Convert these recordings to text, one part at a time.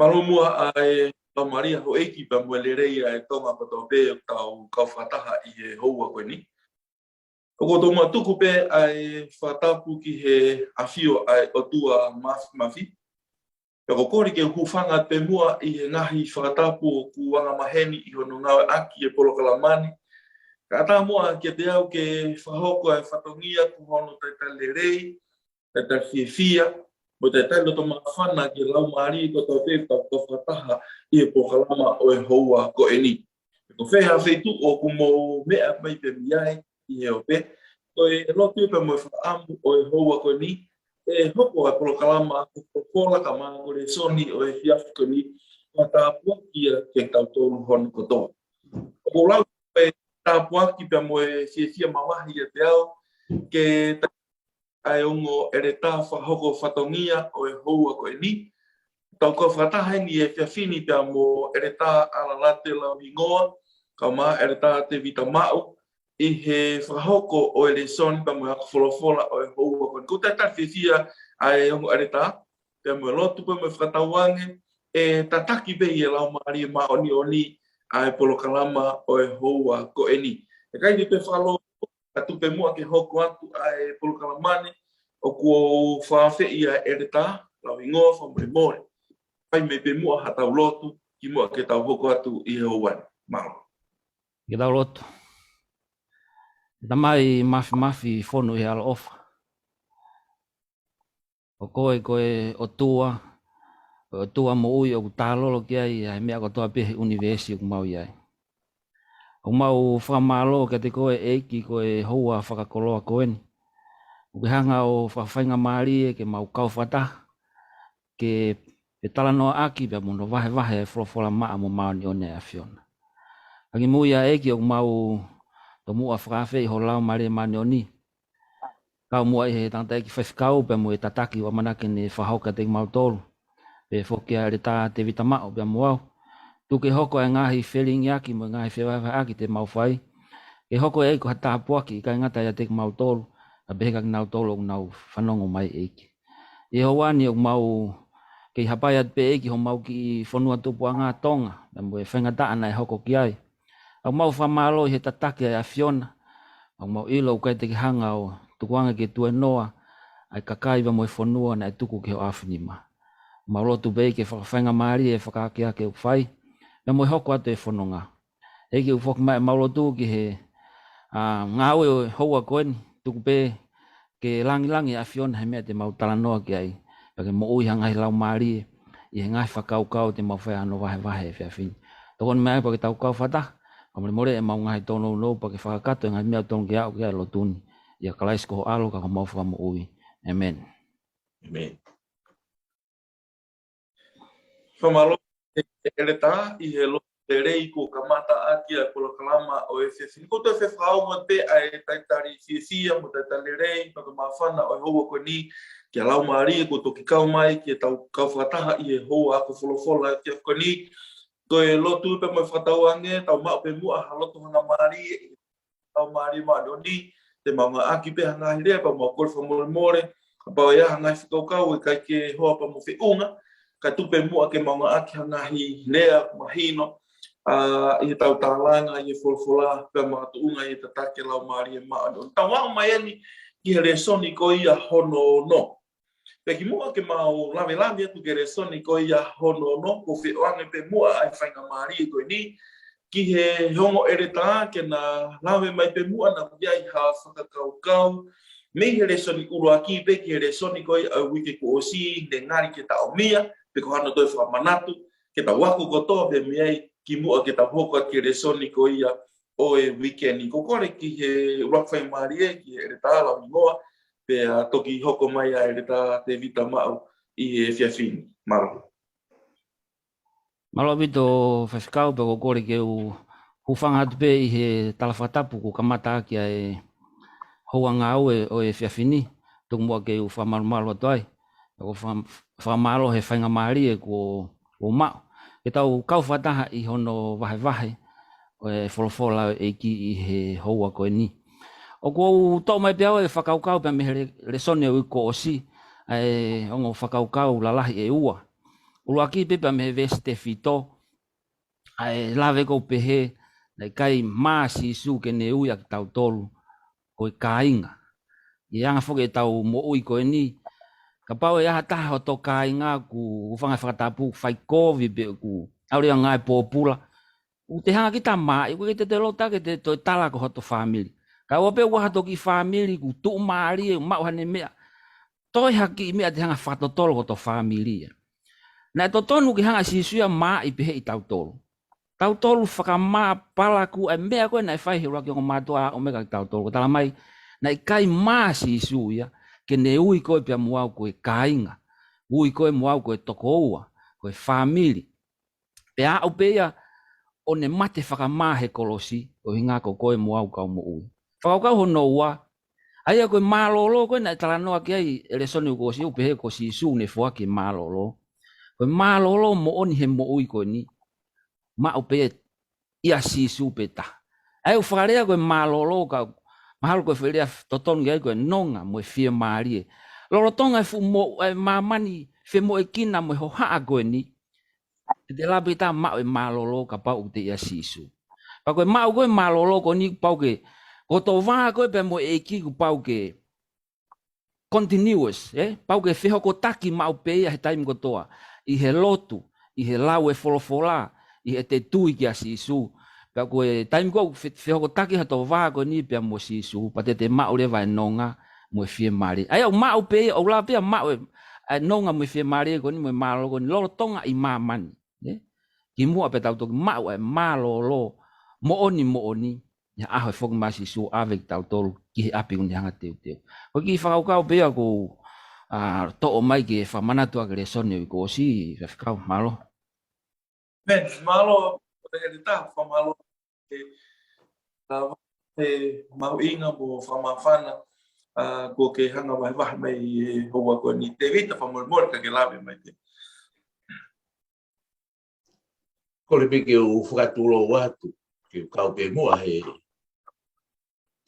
Malumua ai tau Maria ho eki pa muelerei ai tonga patope tau kau whataha I he houa koe ni. Oko tō matuku pe ai whatapu ki he awhio ai o tua mafi. Peko kori ke hufanga pe mua I he ngahi whatapu o kuanga maheni I hono ngawe aki e polo kalamani. Ka ata mua ke te au ke whahoko ai whatongia ku hono taitai lerei, taitai whiwhia, mo taitai loto mawhana ke lau maari ko tau te tau whataha I he pokalama o e houa ko e ni. Ko wheha whetu o kumo mea mai pe miai I he ope, ko e lotu pe mo whaamu o e houa ko ni, e hoko ai pokalama ko pokola ka maa ko re soni o e whiafu ko ni, wata puakia ke tau tōru hono kotoa. Ko lau pe tāpua ki pia moe sia mawahi e te ao, ke ai ongo ere tā whahoko whatongia o e houa koe ni. Tau ko whatahe ni e whiawhini pia mo ere tā alalate lau ingoa, ka mā ere tā te vita mau, I he whahoko o ere soni pia mo hako wholofola o e houa koe ni. Ko tata whiwhia ai ongo ere tā, pia mo lotu pia mo whatawange, e tataki pe I e lau maari e maa oni ai polo kalama o e houa ko e ni. E kai ni pe whalo atu pe mua ke hoko atu ai polo kalamane o kua whawhi I a ere tā, lau ingoa whamore more. Kai me pe mua hatau lotu ki mua ke tau hoko atu I he houani. Maro. Ke tau lotu. Tamai mafi whonu I ala ofa. O koe o tua mo ui o tālolo ki ai, ai mea kotoa pehe universi o kumau iai. O mau whamalo ke te koe eiki koe houa whakakoloa koe ni. O ke hanga o whawhainga maari e ke mau kau whata, ke e tala noa aki pia mono vahe e wholofola maa mo maoni o nea whiona. Aki mui a eiki o mau to mua whakawhi ho lau maari e maoni o ni. Kau mua I he tangata eki whewhikau pia mo e tataki wa manake ne whahauka te mau tolu. Pe fokia re tā te vita mao pia muau. Tuke hoko e ngahi whelingi aki mo ngahi whewaiwai aki te mau whai. E hoko e eiko hata apuaki I kai ngata ia te mau tolu. A beheka ki nau tolu o nau whanongo mai eiki. E hawani o mau kei hapai at pe eiki ho mau ki whanua tupu a ngā tonga. Pia mo e whengataan ai hoko ki ai. Au mau whamalo I he tataki ai a whiona. Au mau ilo kai te ki hanga o tukuanga ke tue noa. Ai kakai pia mo e whanua na e tuku ke ho awhinima. Mau lotu bei ke whakawhainga maari e whakakea ke uwhai. Pia mo e hoko atu e whanonga. Eki uwhoki mai mau lotu ki he ngā ue o houa koe ni. Tuku pe ke langi a whiona he mea te mau talanoa ki ai. Pia ke mo ui hangai lau maari I he ngai whakaukau te mau whai ano vahe e whiawhini. Toko ni mea pa ke tau kau whata. Kamare more e mau ngai tono no pa ke whakakato e ngai mea tono ki au ki ai lotuni. Ia kalaisko ho alo ka mau whakamo ui. Amen. Amen. Whamalo ere tā I he lo te rei ko kamata aki ai polo kalama o e whiawhini. Ko te whewhao mo te ai taitari whiawhia mo taitari rei, paka mawhana o e houa koe ni, kia lau maari ko toki kau mai, kia tau kau whataha I he houa ako wholofola kia koe ni. Ko e lotu pe mo whatauange, tau mao pe mua ha lotu hanga maari, tau maari maari o ni, te maunga aki pe hanga hirea, pa mua kore whamore more, ka pao ia hanga whikaukau e kai ke hoa pa mo whiunga, ka tupe mua ke maunga aki hangahi lea, mahino, I he tau tālanga, I he wholwhola, pia mga tuunga I he tatake lau maari e maani. Tau wao mai ani ki he resoni ko ia hono no. Pea ki mua ke mau lawe atu ke resoni ko ia hono no, ko whioange pe mua ai whainga maari ko ni, ki he hongo ere tā ke na lawe mai pe mua na kuiai ha whakakaukau, me he resoni uru aki pe ki he resoni ko ia au wike ko osi, ne ngari ke ta o mia, pe ko hana toi whamanatu, ke ta waku kotoa pe miai ki mua ke ta hoko ki resoni ko ia o e wikeni. Ko kore ki he wakwhai maari e, ki he ere tā lau ingoa, pe toki hoko mai a ere tā te vita mau I he whiawhini. Maro. Malo bito whewhikau pe ko kore ke u hufanga atu pe I he talawhatapu ko kamata aki ai houa ngā ue o e whiawhini. Tuku mua ke u whamarumaro atu ai. Ko whamaro he whainga maari e ko mao. Ke tau kau whataha I hono vahe o e wholofola e ki I he houa koe ni. O ko tau mai pe au e whakaukau pe me resone o ko osi. Ai ongo whakaukau lalahi e ua. Uluaki pe pa me veste fito. Ai lave ko pehe na kai masi su ke ne uia tau tolu ko kainga. Ia nga foke tau mo ui ko ni. Ka pau e aha taha o to kainga ku whanga whakatapu whai kovi pe ku. Aure a ngai pōpula. U te hanga ki ta mai, ku te lota ke te toi tala ko hoto family. Ka ua pe waha toki family ku tu maari e mau hane mea. Toi haki mea te hanga whatotolo ko to family. Na to tonu ki hanga sisuia mai pehe i tau tolu. Tau tolu whakamā palaku e mea koe nai whai hira ki o mātua o mega tau tolu. Tala mai, nai kai mā sisuia ke ne ui koe pia muau koe kainga. Ui koe muau koe toko ua, koe family. Pe a upea o ne mate whakamā he kolosi o hinga ko koe muau kau mo ui. Whakakau hono ua, aia koe mālolo koe nai tala noa ki ai ele soni uko si upehe ko sisu ne fua ki mālolo. Koe mālolo mo oni he mo ui koe ni. Ma upea ia sisu peta. Ai u whakarea koe mālolo ka mahalo koe wherea totonu ai koe nonga mo e whia maarie. Loro tonga e fu mo e mamani whe mo e kina mo e hohaa koe ni. Te labi ta mao e mālolo ka pau te ia sisu. Pa koe mao koe mālolo ko ni pau ke ko to vaa koe pe mo e ki ku pau ke continuous, pau ke wheho ko taki mao pe ia he taimi ko toa. I he lotu, i he lau e wholofola, i he te tui ki a sisu. Pa koe taimi ko wheho ko taki ha to vaa ko ni pe mo sisu. Pa te mao le vai nonga mo e whia mari. Ai au mao pe ia, au la pe mao e nonga mo e whia mari ko ni mo e mālolo ko ni loro tonga i mamani. Ki mua pe tau toki mau e mālolo mo oni ya aho e whoki masi su ave ki tau tolu ki he api kuni hanga teu teu. Ko ki whakaukau pea ko to o mai ki e whamanatua ki le soni o i ko si whakau malo. Men, malo e ta whamalo e mau inga mo whamawhana ko ke hanga wahi mai e hoa ko ni te vita whamormor ka ke lawe mai te. Ko le peke o whakatulo watu, ke kau pe mua he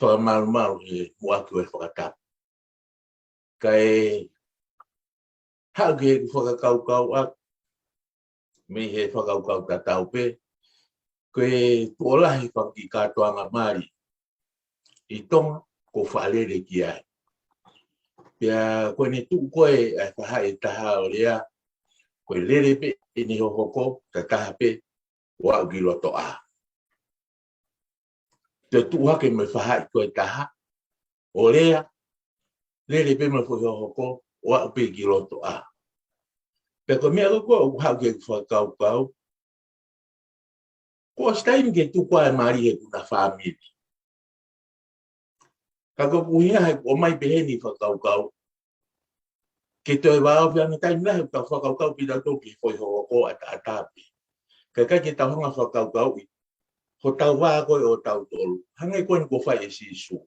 whakamaru he mua ki e whakatapu. Ka e hauki he whakakaukau aku, me he whakaukau tatau pe, ko e tuolahi whaki katoanga mari, i tonga ko whaalere ki ai. Pea koe ne tuu koe ai whahae taha o rea, koe lere pe e ni hohoko, ta taha pe, wa uki loto a. Te tuake me whahai koe taha, o rea, lere pe me whahoko, wa upi ki loto a. Pe ko mea koe o hau ke whakaukau, ko staimi ke tukua e mari he kuna whamiri. Ka ko puhia hai o mai peheni whakaukau, ke toi wao pia ni taimi nahe ka whakaukau pida toki foi hoko ata atapi. Ka kai ke tau hanga whakaukau i, ho tau waa koe o tau tolu, hangai koe ni ko whai e sisu.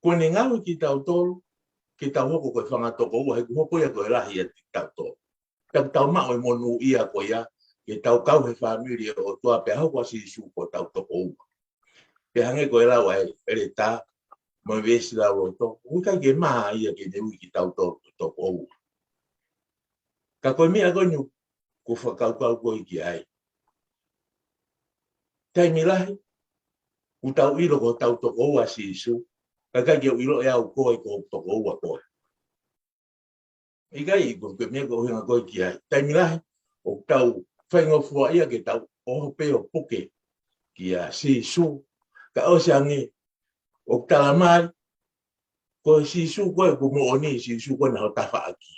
Koe ni ngau ki tau tolu, ki tau hoko koe whangatoko ua, he ku hoko ia koe lahi e tau tolu. Tau mao e monu ia koe ia, ke tau kau he whamiri o tua pe hau kwa sisu ko tau toko ua. Pe hangai koe lau ai ere tā, mo vesi lau o toko, ukai ke maa ia ke ne ui ki tau toko ua. Ka koe mea koe ni ko whakaukau koe ki ai. Taimi lahi, ku tau ilo ko tau toko ua sisu, ka kai ke ilo e au koe ko toko ua koe. Ikai ko ke mea ko hinga koe ki ai. Taimi lahi, o tau whaingofua ia ke tau oho peo puke ki a sisu, ka o siangi, o talamai, ko sisu koe ku mo oni sisu koe na ho tafa aki.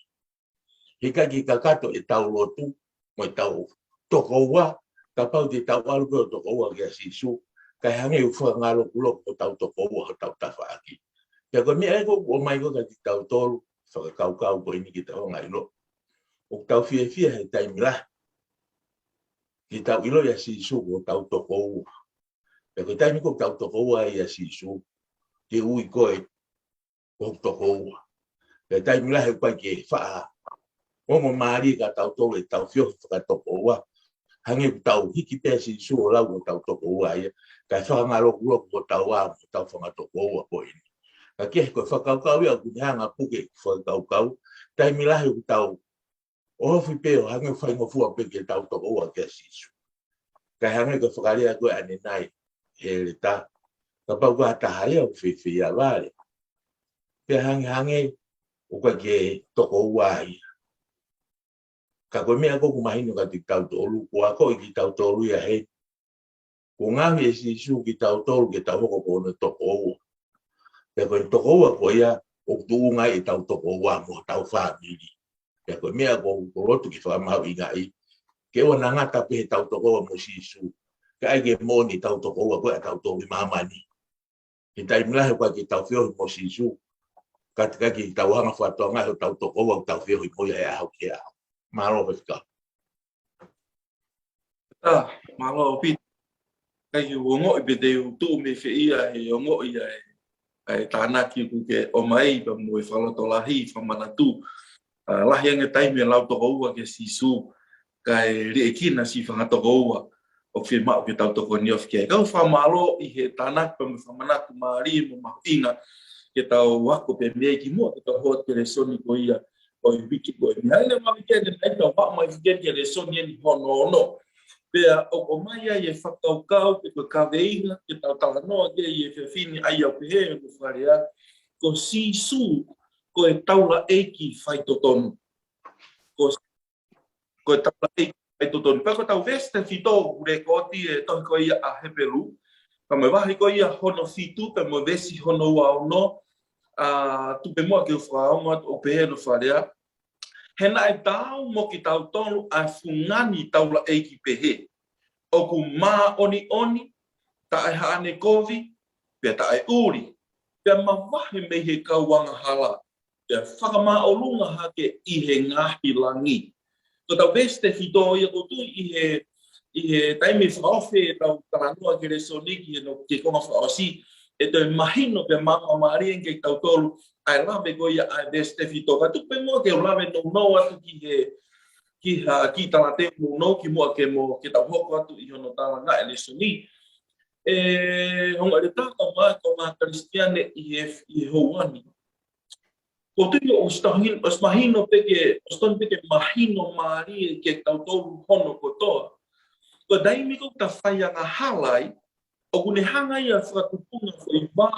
Hika ki kakato e tau lotu, mo e tau toko ua, ka pau te tau alu koe o toko ua ki a sisu, ka hangi ufua ngalo kulo o tau toko ua o tau tafa aki. Kia koe mea eko o mai koe ka ki tau tolu, whakakaukau koe ni ki tau ngai lo. O tau fia he taimi lah, ki tau ilo ia sisu o tau toko ua. Kia koe taimi ko tau toko ua ia sisu, ke ui koe o toko ua. Kia taimi lah he koe ke whaa, Omo maari ka tau tolu e tau fio whakatoko ua. Hangi tau hiki pea sisu o lau o tau toko ua ia. Ka whakangalo kulo ko tau a o tau whangatoko ua koe ni. Ka kia koe whakaukau ia kuni hanga puke whakaukau. Taimi lahi o tau o fi pe o hanga fai ngo fu pe ke tau to o ke sisu ka hanga ko fakaria ko ane nai he le ta ka pa ko ta hai o fi ya vale pe hanga o ka ke to o wai ka ko me ko kuma hino ka ti tau to lu ko ko ki tau to lu ya he ko nga me sisu ki tau to ke tau ko no to o pe ko to o ko ya o tu nga e tau to o wa mo tau family ya ko me ko rotu ki fa ma inga I ke o nanga ta pe tau to ko mo sisu ka ai ke mo ni tau to ko ko tau to mama ni ki tai mla ko ki tau fio mo sisu ka ki tau hanga fa to nga tau to ko tau fio mo ya ha ke malo ka malo pi kai ngo be de tu me fe ia e ngo ia e tana ki ku ke o mai pa mo fa lo to lahi fa manatu lah yang ngetai me lau to ko ke sisu kai ri kina si fa to ko o fi ma ke tau to ko ni of ke ka fa malo I he tana pa mo fa manatu mari mo ma inga ke tau wa ko pe me ki mo ke tau hot ke soni ko ia o biki ko ni ale ma ke ne ai tau ba mai ke ke soni ni hono no pea o mai ai e whakaukau ke ko kaweinga ke tau talanoa ke I e whiwhini ai au pehe mo wharea ko sisu ko e taula eiki whaitotonu ko e taula eiki whaitotonu pa ko tau veste whito ure koti e tohi ko ia a hepelu pa me wahi ko ia hono whitu pa mo vesi hono wao no tupe mua ke whaonga o pehe no wharea hena e tau mo ki tau tonu a fungani taula eiki pehe. O ku mā oni oni, ta e haane kovi, pia ta e uri, pia mawahe me he kauanga hala, pia whakamā o lunga hake I he ngahi langi. Ko tau veste whito ia ko tui I he taimi whaofe e tau taranua ke resoniki e no ke konga whaosi, e toi mahino pia mama marien ke tau tolu, ai lawe ko ia ai veste whito. Ka tupe mua ke o lawe no no atu ki tala te no ki mo ke tau hoko atu I hono tala nga elesoni honga le tata ma ko ma kristiane I hoani ko te o stahin os mahino peke oston peke mahino mari ke tau tolu hono ko to ko dai mi ko ta faia nga halai o kune hanga ia whakatupunga foi ma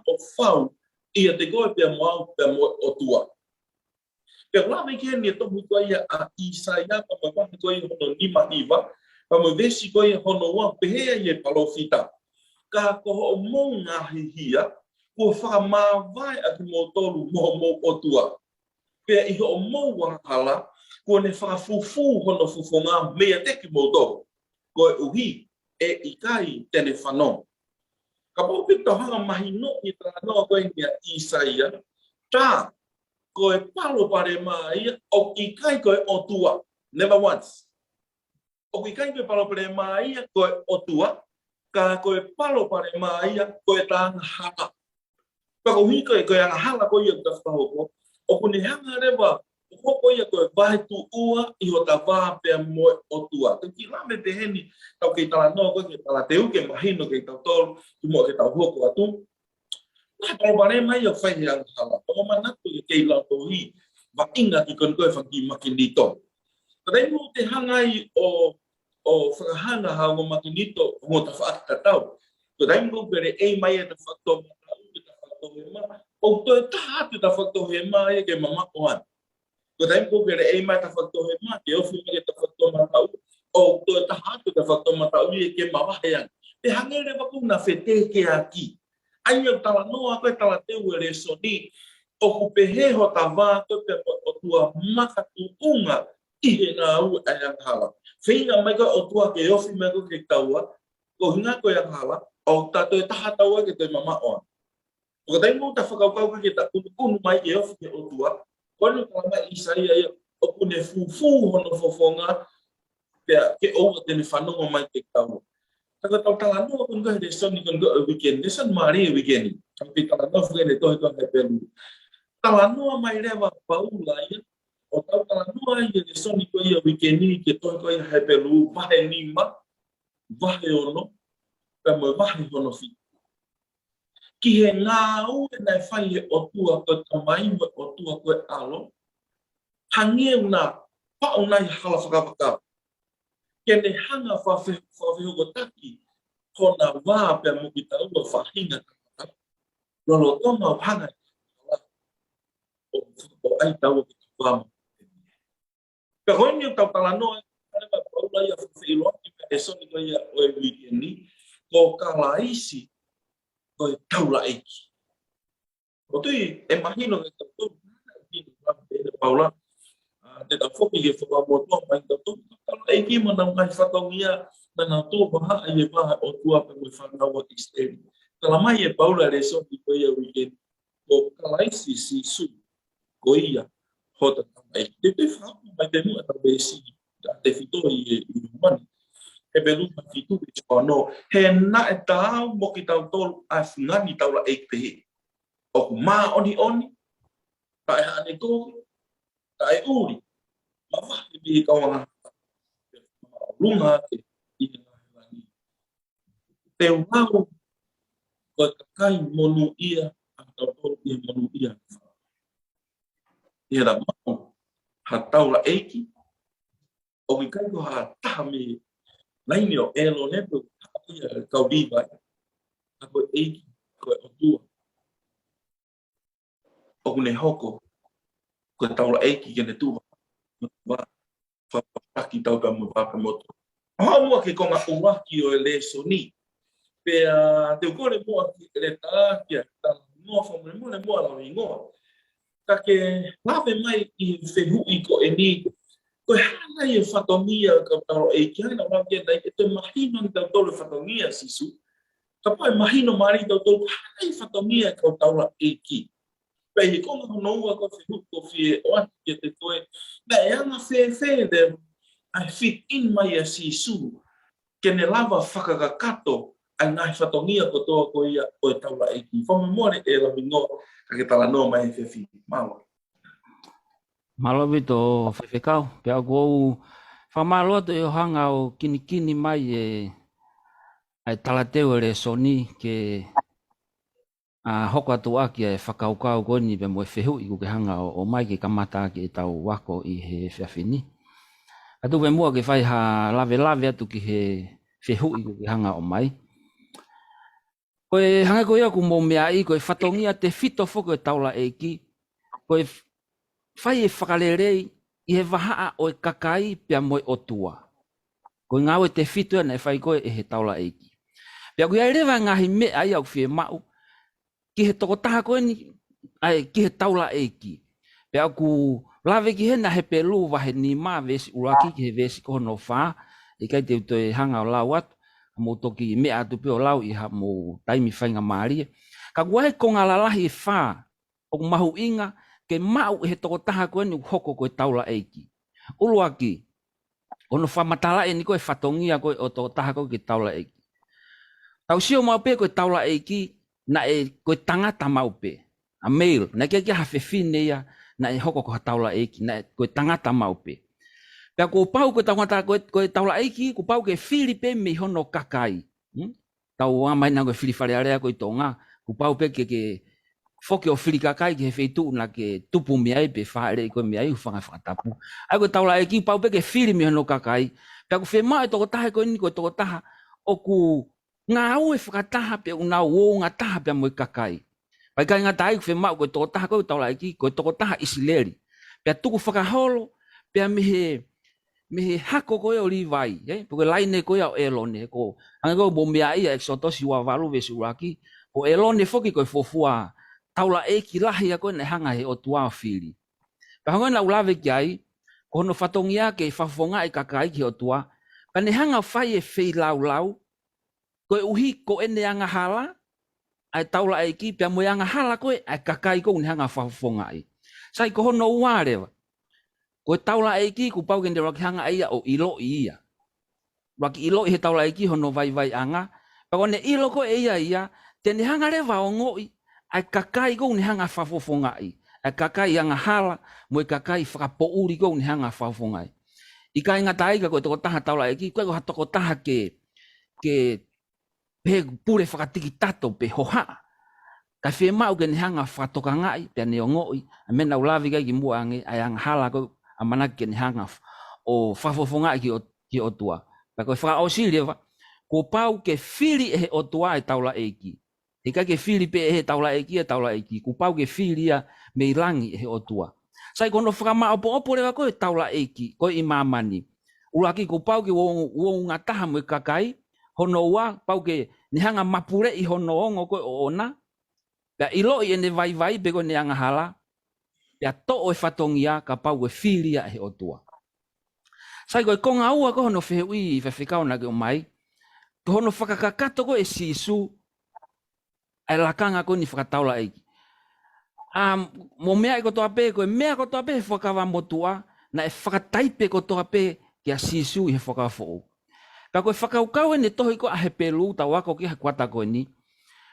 o fau ia te goe pe mo o tua. Pea lawe ke ni tohu ko ia a Isaia pa pa ko ia hono lima iwa pa mo vesi ko ia hono wa pehe ia palofita ka ko o mo nga hia ko fa ma vai a mo tolu mo o tua pe I ho mo wa hala ko ne fa fufu hono fufonga me te ki mo to ko uhi e ikai telefano ka po pito hanga mahino I tra no ko ia Isaia ta ko e palo pare mai o I kai ko e o tua never once o I kai ko e palo pare mai ko e o tua ka ko e palo pare mai ko e tang hala pa ko hi ko e hala ko ia ta ko o ku ni hanga reba ko ia ko e vai tu ua I ho ta va pe mo o tua te ki la me te heni tau ke tala no ko ke tala teu ke mahino ke tau tol ki mo ke tau ko atu na tau bare mai o fai yang hala o mana tu ke la to hi va inga ki kon ko e fangi makinito dai mo te hangai o whakahana ha o makinito mo ta whaata tau ko dai mo bere e mai e ta whakto o to e taha te ta whakto he mai ke mama oan ko dai mo bere e mai ta whakto he mai ke ofi mai ta whakto matau o to e taha te ta whakto matau e ke mama hean te hangere waku na whete ke aki ai o tala noa koe tala teu e resoni o kupehe ho ta wā koe pe o tua makatu unga I he ngā u ai ang hala. Whina mai koe o tua ke ofi mai koe ke taua, ko hinga koe ang hala, o tato e taha taua ke toi mama oa. O ka taimu ta whakaukau ke ta kunu mai ke ofi ke o tua, koe tala mai Isaia ia, o kune fufu hono fofonga, ke oua tene whanonga mai ke taua. Taka tau tala no kun ga de son kun ga weekend de son mari weekend tapi tala no fue de to he pelu tala no mai leva paula ia o tau tala no ai de son ko ia weekend ke to ko he pelu vai nima vai ono pa mo vai ono fi ki he nga u na fai o tua ko tamai o tua ko alo hange una paunai hala whakawaka. Kene hanga whawhihogo kona wā pia muki taua whahinga kakata. Lolo tonga hanga o ai taua ki tuama. Ka hoi ni tau tala noa, kare wa paula ia whawhiloa ki pe esoni ko ia o e wikendi, ko kala isi ko e taula eiki. O tui e mahino ke tau paula, te tau whoki ke whakamotua mai tau taula eiki mana ngai whatongia na nga tō paha ai e paha o tua pe mui whanaua isteri. Kala mai e paula re so ki ko ia weekend, ko kala isi si su, ko ia hota tamai. Te whakamu mai te mua tau besi, te whito i umani. He belu ma fitu ke whanau. He na e tau mo ki tau tolu a whungani taula eik pehe. O ku maa oni, ta e hane kōki, ta e uri. Ma wahi bihi kawanga. Lunga ke te wau ko kakai monu ia atau tolu ia monu ia. Ia da mau ha taula eiki o ki kai ko ha taha me laini o elo nepo ia kau diva ako eiki ko o tua o kune hoko ko taula eiki kene tua wa whapaki tau ka mo whakamoto. Hoa mua ke konga uwaki o le soni pe te ukore mua ki le tākia ta mua whamure mua le mua lau ingoa. Ka ke lawe mai i whehui ko e ni ko hana i e whatongia ka taro e ki haina wake nei e te mahino ni tau tolu whatongia sisu. Ka pai mahino mari tau tolu hana i whatongia ka taura e ki. Pei he konga honoua ko whehui ko whi o ati ke te koe. Na e anga whe de I fit in mai a sisu. Kene lava whakakakato ai ngai whatongia ko toa ko ia o e taula e ki. Whame moare e la mingo ka ke tala noa mai e whi maua. Malobi to whewhekau. Pea kou whamaloa to i hanga o kini mai e ai talateu e re soni ke hoko atu aki e whakaukau koni pe mo e whehu i kuke hanga o mai ke kamata ke tau wako i he whiawhini. Atu pe mua ke whai ha lave atu ki he whehu i kuke hanga o mai. Koe hanga koe aku mō mea i koe whatongia te whito whoko e taula e ki. Koe whai e whakarerei i he wahaa o e kakai pia moe o tua. Koe ngau e te whito e whai koe e he taula e ki. Pia koe ai rewa ngahi mea i au whie mau. Ki he tokotaha koe ni, ki he taula e ki. Pia aku lawe ki hena he pelu wahe ni maa vesi uraki ki he vesi kohono whaa. I kai te uto e hanga o lau atu. Mo toki mea atu pio lau i ha mo taimi whainga maari. Ka guahe ko ngā lalahi e whaa. O mahu inga ke mau he tokotaha koe ni hoko koe taula eiki. Uluaki, ono whamatala e ni koe whatongia koe o tokotaha koe ke taula eiki. Tau sio maupe koe taula eiki na e koe tangata maupe. A mail, na kia kia hawhewhine ia na e hoko koe taula eiki, na e koe tangata maupe. Pea ko pau ko tangata ko taula eiki ko pau ke Filipe me hono kakai. Tau wa mai na ko Filifare area ko tonga ko pau pe ke foke o Fili kakai ke feitu na ke tupu me ai pe faere ko me ai fanga tapu. Ai ko taula eiki pau pe ke Fili me hono kakai. Pea ko fe mai to taha ko ni ko to taha o ku nga au e whakataha pe una wo nga taha pe mo kakai. Pai kai nga tai ko fe mai ko to taha ko taula eiki ko to taha isileri. Pea tuku whakaholo pea me he hako koe o Levi, porque laine koe o elone, ko anga koe bo mea ia exotosi wa walu vesi uraki, o elone foki koe fofua, taula eki lahi a koe ne hanga he o tua fili. Pa honga na ulawe ki ai, ko hono whatongia ke whafonga e kakai ki o tua, ka ne hanga whai e whei lau, koe uhi ko ene anga hala, ai taula eki, pia moe anga hala koe, ai kakai ko ne hanga whafonga ai. Sai ko hono uarewa, ko taula eiki ku pau kende raki hanga ia o ilo ia. Raki ilo i he taula eiki hono vai anga. Pako ne ilo ko ia, tene hanga rewa o ngoi, ai kakai ko ne hanga whafofonga i. Ai kakai anga hala, mo kakai whakapouri ko ne hanga whafofonga i. I kai ngata aika ko toko taha taula eiki, koe ko hatoko taha ke pe pure whakatiki tato pe hoha. Kai whi mau ke ne hanga whatoka ngai, pe ne o ngoi, a mena ulawi kai ki mua ange, ai anga hala ko, a manaki ke ni hanga o whafofonga ki o tua. Pako wha ausilia wa, ko pau ke whiri e o tua e taula eiki. E ka ke whiri pe e taula eiki, ko pau ke whiria me irangi e o tua. Sai kono whakama opo rewa koe taula eiki, koe i mamani. Uraki ko pau ke wo ngataha mo kakai, hono ua pau ke nihanga mapure i hono ongo koe o ona, pia ilo i ene vai pe koe neanga hala, pia to o e whatongia ka pau e whiria e o tua. Sai koe konga ua ko hono whihui i whewhikao na ke o mai, ko hono whakakakato ko e sisu, ai lakanga ko ni whakataula eiki. Mo mea i ko toa pe, ko e mea ko toa pe he whakawa motua, na e whakataipe ko toa pe ki a sisu i he whakawa fōu. Ka koe whakaukau e ne tohi ko a he pelu ta wako ki ha kuata koe ni,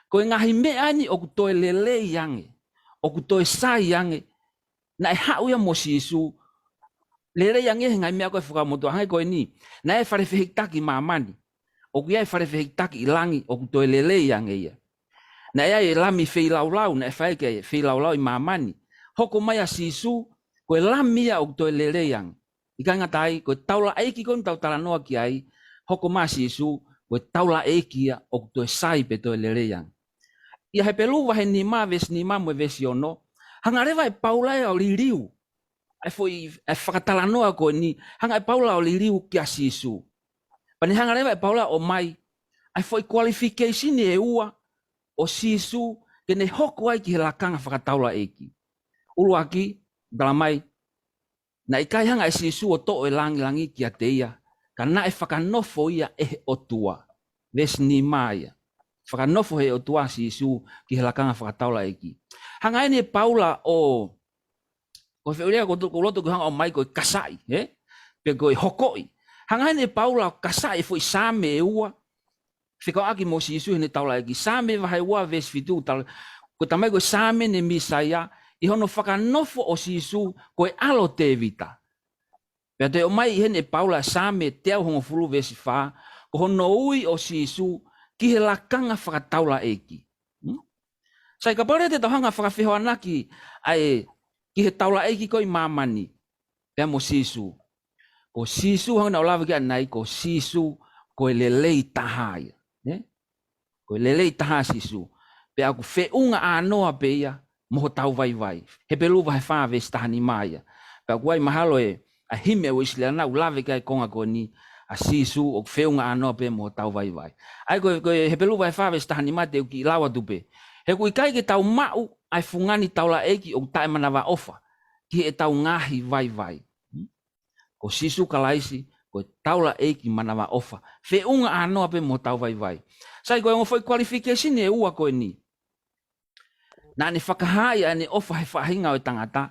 ko e ngahi mea ni o kutoe lele yange, o kutoe sai yange, na e hauia mo sisu, lele yange he ngai mea koe whakawa motua, hangai koe ni, na e wharewhehitaki mamani, o kuia e wharewhehitaki ilangi o kutoe lele yange ia. Na ea e lami whilaulau, na e whaike e whilaulau i mamani. Hoko mai a sisu, koe lamia o toi leleang. I ka ngatai, koe taula eiki koe tau talanoa ki ai, hoko mai a sisu, koe taula eiki a o toi sai pe toi leleang. Ia he pelu wahe ni maa ves ni maa mwe vesi ono, hanga rewa e paula e au liriu. Ai foi e whakatalanoa koe ni, hanga e paula o liriu ki a sisu. Pani hanga rewa e paula o mai, ai foi qualification e ua, o sisu ke ne hoko ai ki he lakanga whakataula eiki. Ulu aki, dalamai, na ikai hanga e sisu o to e langi ki a te ia, ka na e whakanofo ia e o tua, ves ni maia. Whakanofo he o tua sisu ki he lakanga whakataula eiki. Hanga ene paula o, ko whiurea ko loto ko hanga o mai ko e kasai, pe ko e hokoi. Hanga ene paula o kasai foi same e ua, whikau aki mo si isu hene taula eki. Same wahai ua ves fitu tal. Ko tamai koe same ne misaya. I hono whakanofo o si isu koe alo te vita. Pea te o mai hene paula same te au hongo fulu vesi wha. Ko hono ui o si isu ki he lakanga whakataula eki. Sai ka pare te tauhanga whakawhihoa naki ai ki he taula eki koe mamani. Pea mo si isu. Ko si isu hanga na olawa ki anai ko si isu koe lelei tahai. Koe lelei taha sisu. Pe aku whiunga anoa pe ia, moho tau vai. He peluwa he whāwes taha ni maia. Pe aku ai mahalo e, a hime o isle ana, ulawe kai konga koe ni, a sisu o whiunga anoa pe moho tau vai. Ai koe he peluwa he whāwes taha ni maia te uki ilawa tupe. He kui kai ke tau mau, ai fungani taula eki o tae manawa ofa, ki e tau ngahi vai. Ko sisu kalaisi, koe taula eiki manawa ofa. Whiunga anoa pe moho tau vai. Sai koe ngofoi qualification e ua koe ni. Na ne whakahai ane ofa he whahinga o tangata.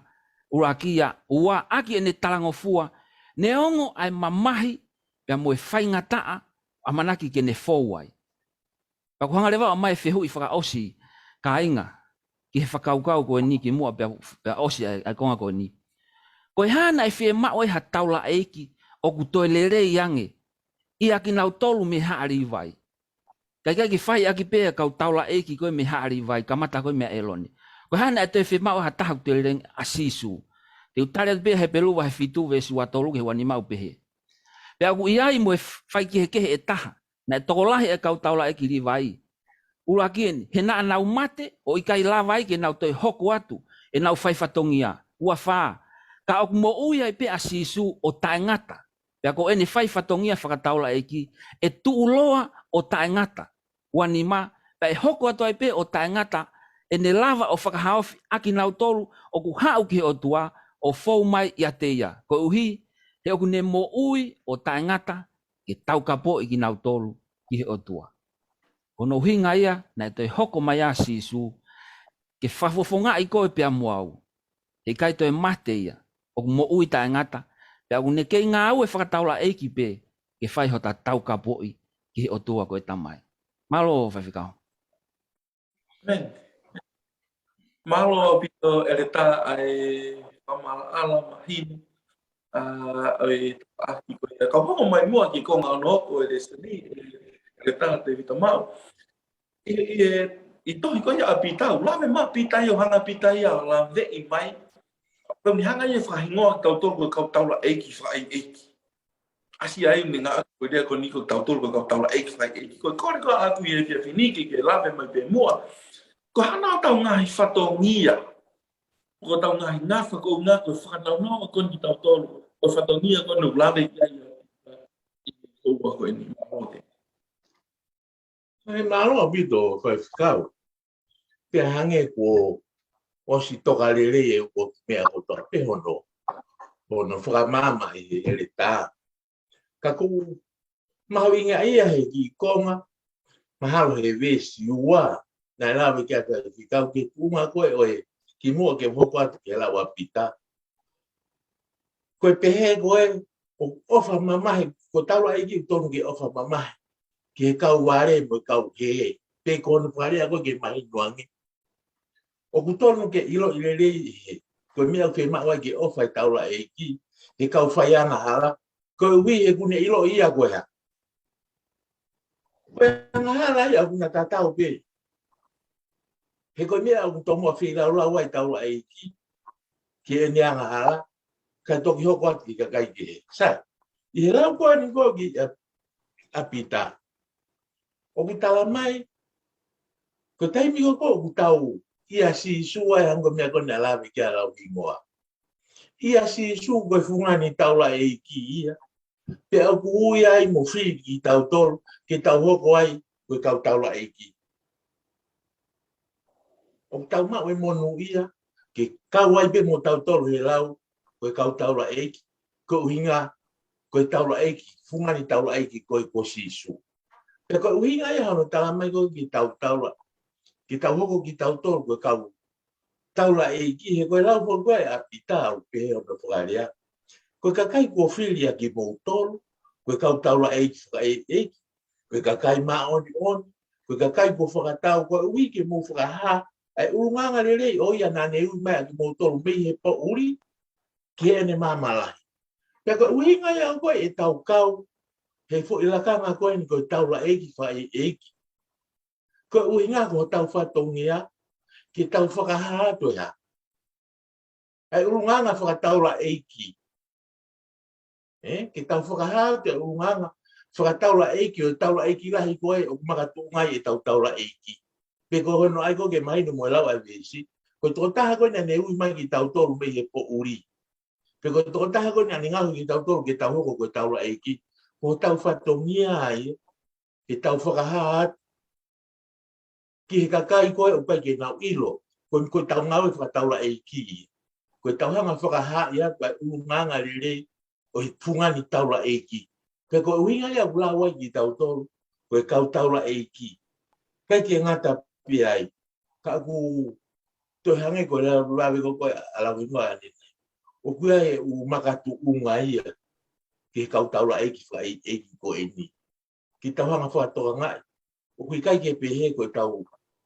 Uraki ia ua aki ane talangofua. Ne ongo ai mamahi pia moe whaingataa a manaki ke ne fōwai. Pako hanga rewa o mai whehu i whakaosi ka inga. Ki he whakaukau koe ni ki mua pia osi ai konga koe ni. Koe hana e whee mao e ha taula eiki o kutoe lere iange. I aki nau tolu me haari vai. Kai ki whai aki pēa kau taula eiki koe me haari vai, ka mata koe mea eloni. Koe hana e toi whemau ha taha kutele reng a sisu. Te utare atu pēa he peluwa he fitu vesu wa tolu ke wani mau pehe. Pea ku iai mo e whai ki he kehe e taha, na e tokolahi e kau taula eiki ri vai. Ura kien, he naa nau mate, o ikai la vai ke nau toi hoku atu, e nau whai whatongia, ua whaa. Ka oku mo uia i pēa sisu o tae ngata. Pea ko ene whai whatongia whakataula eiki, e tuuloa o tae ngata. Wani ma, pe hoko atu ai pe o tae ngata, e ne lava o whakahaofi aki nau tolu, o ku hau ki o tua, o fau mai i a te ia. Ko uhi, he oku ne mo ui o tae ngata, ke tau kapo i ki nau tolu ki he o tua. Kono uhi nga ia, na e toi hoko mai a sisu, ke whafofonga i koe pia muau. He kai toi mate ia, o ku mo ui tae ngata, pe oku ne kei ngā au e whakataula eiki pe, ke whai hota tau kapo i ki he o tua koe tamai. Malo whawhikau. Men. Malo pito ereta ai pamala ala mahini. Ai aki koe. Kau hongo mai mua ki konga ono koe desani. Ereta te vita mau. I tohi koe a pitau. Lawe maa pitai o hanga pitai la ve i mai. Pemi hanga i whahingoa tau tolu kau taula eiki whai eiki. Asia ai menga ko dia ko ni ko tautul ko taula x like ko aku ye dia fini ke lave mai pe mua ko hana tau ngai fatongia ko tau ngai na fa ko nga ko fa na no ko ni tautul ko fatongia ko no lave ya ko ko ni mo Malo abito ko fikao. Pe hange ko o si toka lele e o mea ko to pe hono. Hono fra mama e ele ta. Ka ku mawinga ia he ki konga. Mahalo he vesi ua. Na la me kia ka fikao ke kuma ko e ki mo ke hoko atu ke la wapita. Ko pe he ko e o ofa mama he ko taula iki tonu ke ofa mama. Ke kau ware mo kau ke pe kono pare ako ke mai nuangi o kutono ke ilo ilele ko mi au ke mawa ke ofa taula e ki ke kau faiana hala ko wi e kune ilo ia ko ya ko na hala ya kuna tatau pe he ko mi au tomo fi la ua wai taula e ki ke ni anga hala ka to ki hoko ki ka kai ke sa i ra ko ni ko ki apita o kutala mai ko taimi ko kutau ia si sua yang ko mea kona lawe kia lau ki moa. Ia si su koe fungani taula e ki ia. Pe au ku ui ai mo fri ki tau tolu, ke tau hoko ai koe kau taula e ki. O tau mau e monu ia, ke kau ai pe mo tau tolu he lau, koe kau taula e ki. Ko uhinga, koe taula e ki, fungani taula e ki koe ko si su. Pe koe uhinga ia hano talamai koe ki tau taula. Ki tau hoko ki tau tolu koe kau taula e ki he koe lau po koe a pita o pe o na whakaria. Koe kakai kua whiria ki mou tolu, koe kau taula e ki whaka e ki, koe kakai maa oni oni, koe kakai kua whakatau, koe ui ki mou whakaha, ai urunganga rerei o ia nane ui mai ki mou tolu mei he po uri, ki ene mamalahi. Pea koe ui ngai au koe e tau kau, he fo ilakanga koe ni koe taula e ki wha e ki. Koe ui ngā koe tau whatongia, ki tau whakaha to ya. Ai urunganga whakataula e ki. Ki tau whakaha te urunganga whakataula e ki o taula e ki lahi koe o makatungai e tau taula e ki. Pe ko hono ai ko ke mai no mo lau ai vesi. Ko tō taha koe na ne ui mai ki tau tolu mei he po uri. Pe ko tō taha koe na ni ngahu ki tau tolu ke tau hoko koe taula e ki. Ko tau whatongia ai, ke tau whakaha ki he kakai koe o pai ke nau ilo. Ko tau ngau e whakataula e ki. Ko tau hanga whakaha ia koe urunganga rere o i pungani taula e ki. Pe ko uinga ia ulawa ki tau tolu, koe kau taula e ki. Kai ke ngata pi ai, ka ku toi hange koe lawe koe alawi noa ane. O kuia e u makatu unga ia, ke kau taula e ki whai e ki ko e ni. Ki tau hanga whatoa ngai. O kui kai ke pehe koe tau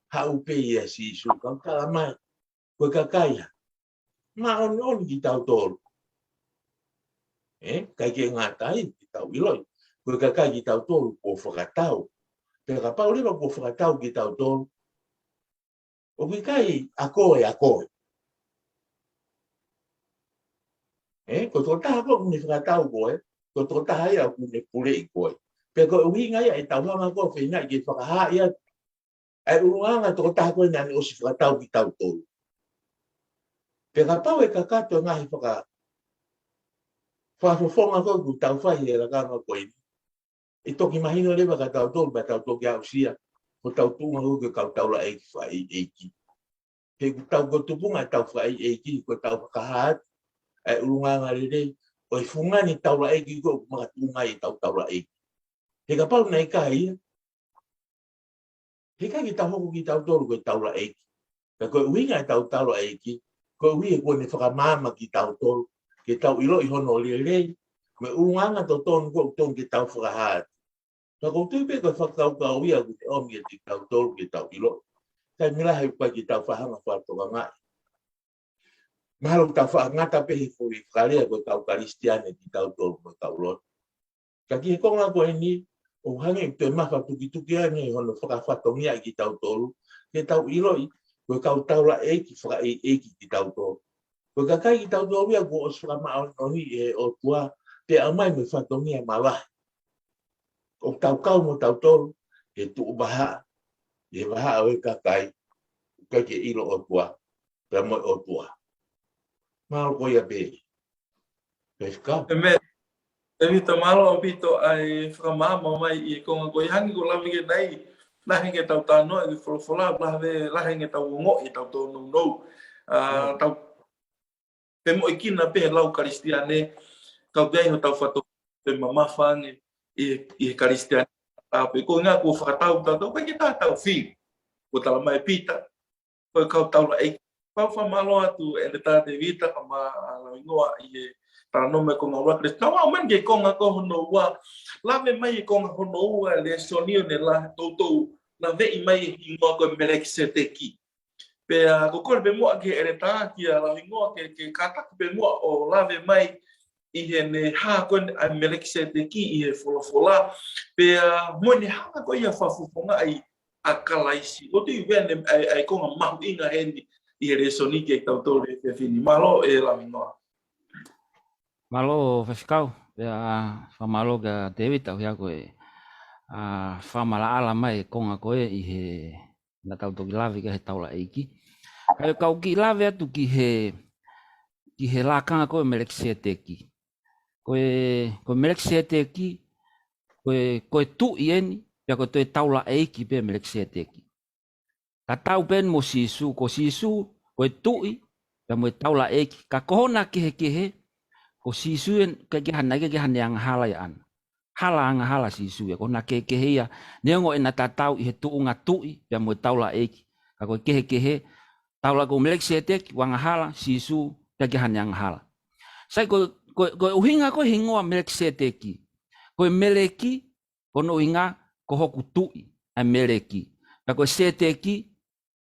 hau pe ia si isu, kau tala mai, koe kakaya. Ma on ki tau tolu. Kai ke ngatai ki tau iloi. Koe kakai ki tau tolu ko whakatau. Pe ka pau lewa ko whakatau ki tau tolu. O kui kai a koe. Ko tō taha ko kune whakatau koe. Ko tō taha ia kune pule i koe. Pe ko uhi ngai e tau hanga koe whenai ki whakaha ia. Ai urunganga tō taha koe nani o si whakatau ki tau tolu. Pe ka pau e kakato ngahi whaka whafofonga koe ku tau whai e rakanga koe ni. E toki mahino lewa ka tau tolu, ba tau toki au sia. Ko tau tunga koe ke kau taula e whai e ki. He ku tau ko tupunga tau whai e ki, ko tau whakahat. E urunganga rere, o i fungani taula e ki ko makatunga e tau taula e ki. He ka pau nei ka ia. He ka ki tau hoku ki tau tolu koe taula e ki. Ka koe uinga e tau taula e ki. Koe ui e koe ne whakamama ki tau tolu. Ke tau ilo i hono rere. Me urunganga tau tonu koe tonu ke tau whakahat. Ka kou tuipe koe whakau ka uia ku te omi e te tau tolu ke tau ilo. Kai milahe pai ki tau whahanga whatoka ngai. Mahalo tau whangata pehi furi whakarea koe tau karistiane ki tau tolu koe tau lot. Ka ki he konga koe ni, o hangi te maha tuki ane hono whakawhatongia ki tau tolu. Ke tau ilo i, koe kau taula e ki whaka e ki tau tolu. Koe kakai ki tau tolu ia koe os whakamao noni e o tua te amai me whatongia malah. O kau mo tau tolu, e tu baha, e baha o kakai, ka ke ilo o tua, pe mo o tua. Mau ko ia be. Pesca. E vita malo o pito ai whakamama mai I konga koe hangi ko lawe ke nei. Lahe nge tau tāno e wholofola, lahe nge tau ngo I tau tō nou. Tau pe mo I kina pe lau karistiane, kau pia ho tau whato pe mamawhange I karistiane. Pe ko ngā ko whakatau tau, koe ki tātau whi. Ko tala mai pita, koe kau tau la eiki. Pau whamalo atu e le tāte vita, ka ma lau ingoa I e tāno me konga ua kres. Nā wau man ke konga ko hono ua. Lawe mai konga hono ua le sonio ne la tautou. Na vei mai ingoa koe Melkisedeki. Pe ko kore pe mua ke ere tā ki a lau ingoa ke kātaku pe mua o lawe mai I he ne haa koe a Melkisedeki I he wholofola. Pe moe ne hanga koe ia whafufonga ai a kalaisi. O tu I wene ai konga mahu inga heni I he resoni ke tautou le whini. Malo e lau ingoa. Malo whawhikau, whamalo ka David au hea koe whamala ala mai konga koe I he na tautoki lawe ka he taula eiki. Kai kau ki lawe atu ki he lakanga koe Melkisedeki. Koe Melkisedeki, koe tu I eni, pia koe toi taula eiki pe Melkisedeki. Ka tau pen mo sisu, ko sisu, koe tu I, pia mo taula eiki. Ka kohona kehe, ko sisuen ke hana yang hala ya an hala anga hala sisu ya ko na ke ia neongo ina tatau I he tuunga tui ya mo taula eki ka ko ke taula ko Melkisedeki wanga hala sisu ke hana yang hala sai ko uhinga ko hingoa Melkisedeki ko meleki ko no inga ko hoku tui a meleki ka ko seteki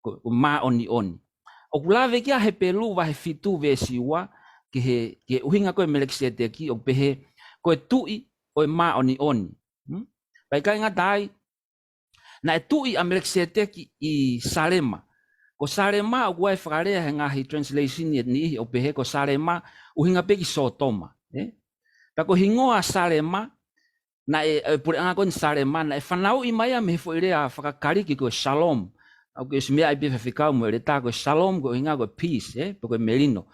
ko ma oni o kulave kia he pelu wa he fitu vesiwa ke uhinga koe Melkisedeki o pehe koe tui o ma oni. Pai kai ngā tai, na e tui a Melkisedeki I Salema. Ko Salema o kuai whakarea he ngahi translation ni o pehe ko Salema uhinga peki Sotoma. Pa ko hingoa Salema, na e pure anga koe Salema, na e whanau I mai a me fo irea whakakariki koe Shalom. Au koe smea I pehe whikau mo ere tā koe Shalom koe hinga koe peace, pa koe Merino.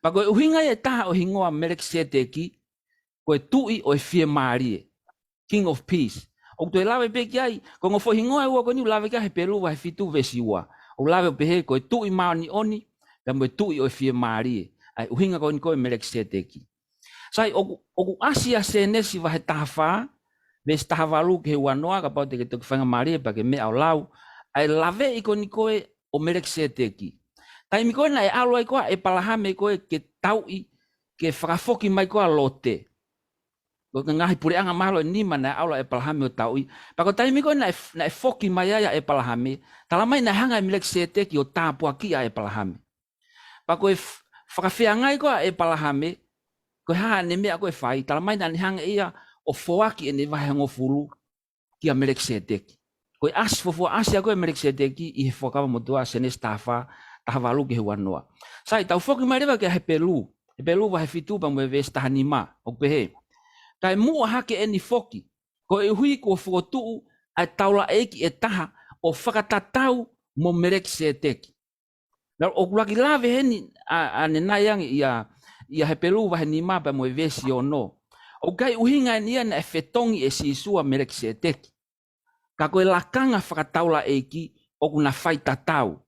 Pa koe uhinga e taha o hingoa Melkisedeki, koe tui o e fie marie, King of Peace. O tue lawe peki ai, ko ngofo hingoa e ua koe niu lawe kia he pelu wa he fitu vesi ua. O lawe pehe koe tui maoni oni, ka moe tui o e fie marie. Ai uhinga koe ni koe Melkisedeki. Sai, oku asia senesi wa he taha wha, ves taha walu ke he wanoa, ka pau te ke toki whanga marie, pa ke mea o lau, ai lawe I koe ni koe o Melkisedeki. Tai mi koe na e alo ai koa e palahame koe ke taui ke whakafoki mai koa lote. Ko ngahi pure anga mahalo e nima na e alo e palahame o taui. Pako tai mi koe na e foki mai aia e palahame. Talamai na hanga e Melkisedeki o tāpua ki a e palahame. Pako e whakawhiangai koa e palahame, koe haa ne mea koe whai. Talamai na ni hanga ia o foaki e ne wahengo furu ki a Melkisedeki. Koe as fofua asia koe Melkisedeki I he whakawa motua senes tāwha taha walu ke wanoa. Sai tau foki mai rewa ke he pelu. He pelu wa he fitu pa mwe ves taha nima. O pehe. Kai mua hake eni foki. Ko e hui ko whokotuu ai taula eiki e taha o whakatatau mo Melkisedeki. Nau o kulaki lawe heni a nenaiangi ia he pelu wa he nima pa mwe vesi o no. O kai uhinga ni ana e fetongi e sisua Melkisedeki. Ka koe lakanga whakataula eiki o kuna whai tatau.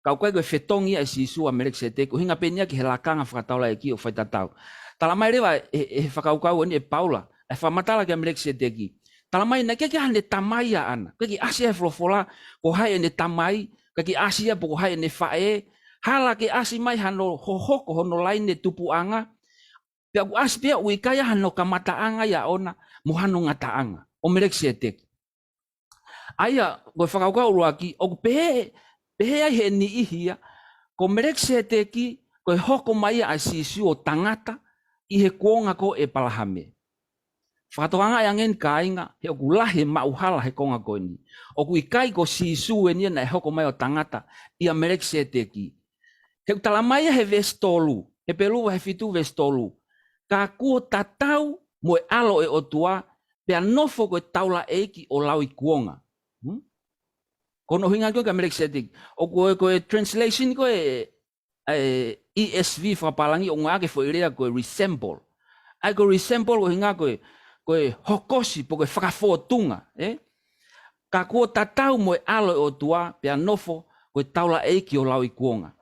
Kau koe koe fetongi e sisua Melkisedeki. Uhinga penia ki he lakanga whakataula eiki o whai tatau. Talamai rewa e whakaukau ani e Paula. E whamatala ki a Melkisedeki. Talamai na keke hane tamaia ana. Keki asia e wholofola ko hai ene tamai. Keki asia po ko hai ene whae. Hala ke asi mai hano hohoko hono laine tupu anga. Pia ku asi pia uikaya hano kamata anga ya ona. Mohano ngata anga. O Melkisedeki. Aia, koe whakaukau ruaki, o pehe ai he ni ihia, ko Melkisedeki, koe hoko mai a sisu o tangata, I he kuonga ko e palahame. Whakatoanga e angen kainga, he oku lahe mauhala he konga ko ni. Oku ikai ko sisu e nia na e hoko mai o tangata, I a Melkisedeki. He utalamai he vestolu, he pelua he fitu vestolu. ka kua tatau mo e alo e o tua, pea nofo koe taula eiki o lau i kuonga. Kono hinga koe ka Melkisedeki. O koe translation koe ESV whakapalangi o ngā ke fo irea koe resemble. Ai koe resemble o hinga koe hokosi po koe whakafotunga. Ka kua tatau mo e alo e o tua, pea nofo koe taula eiki o lau i kuonga.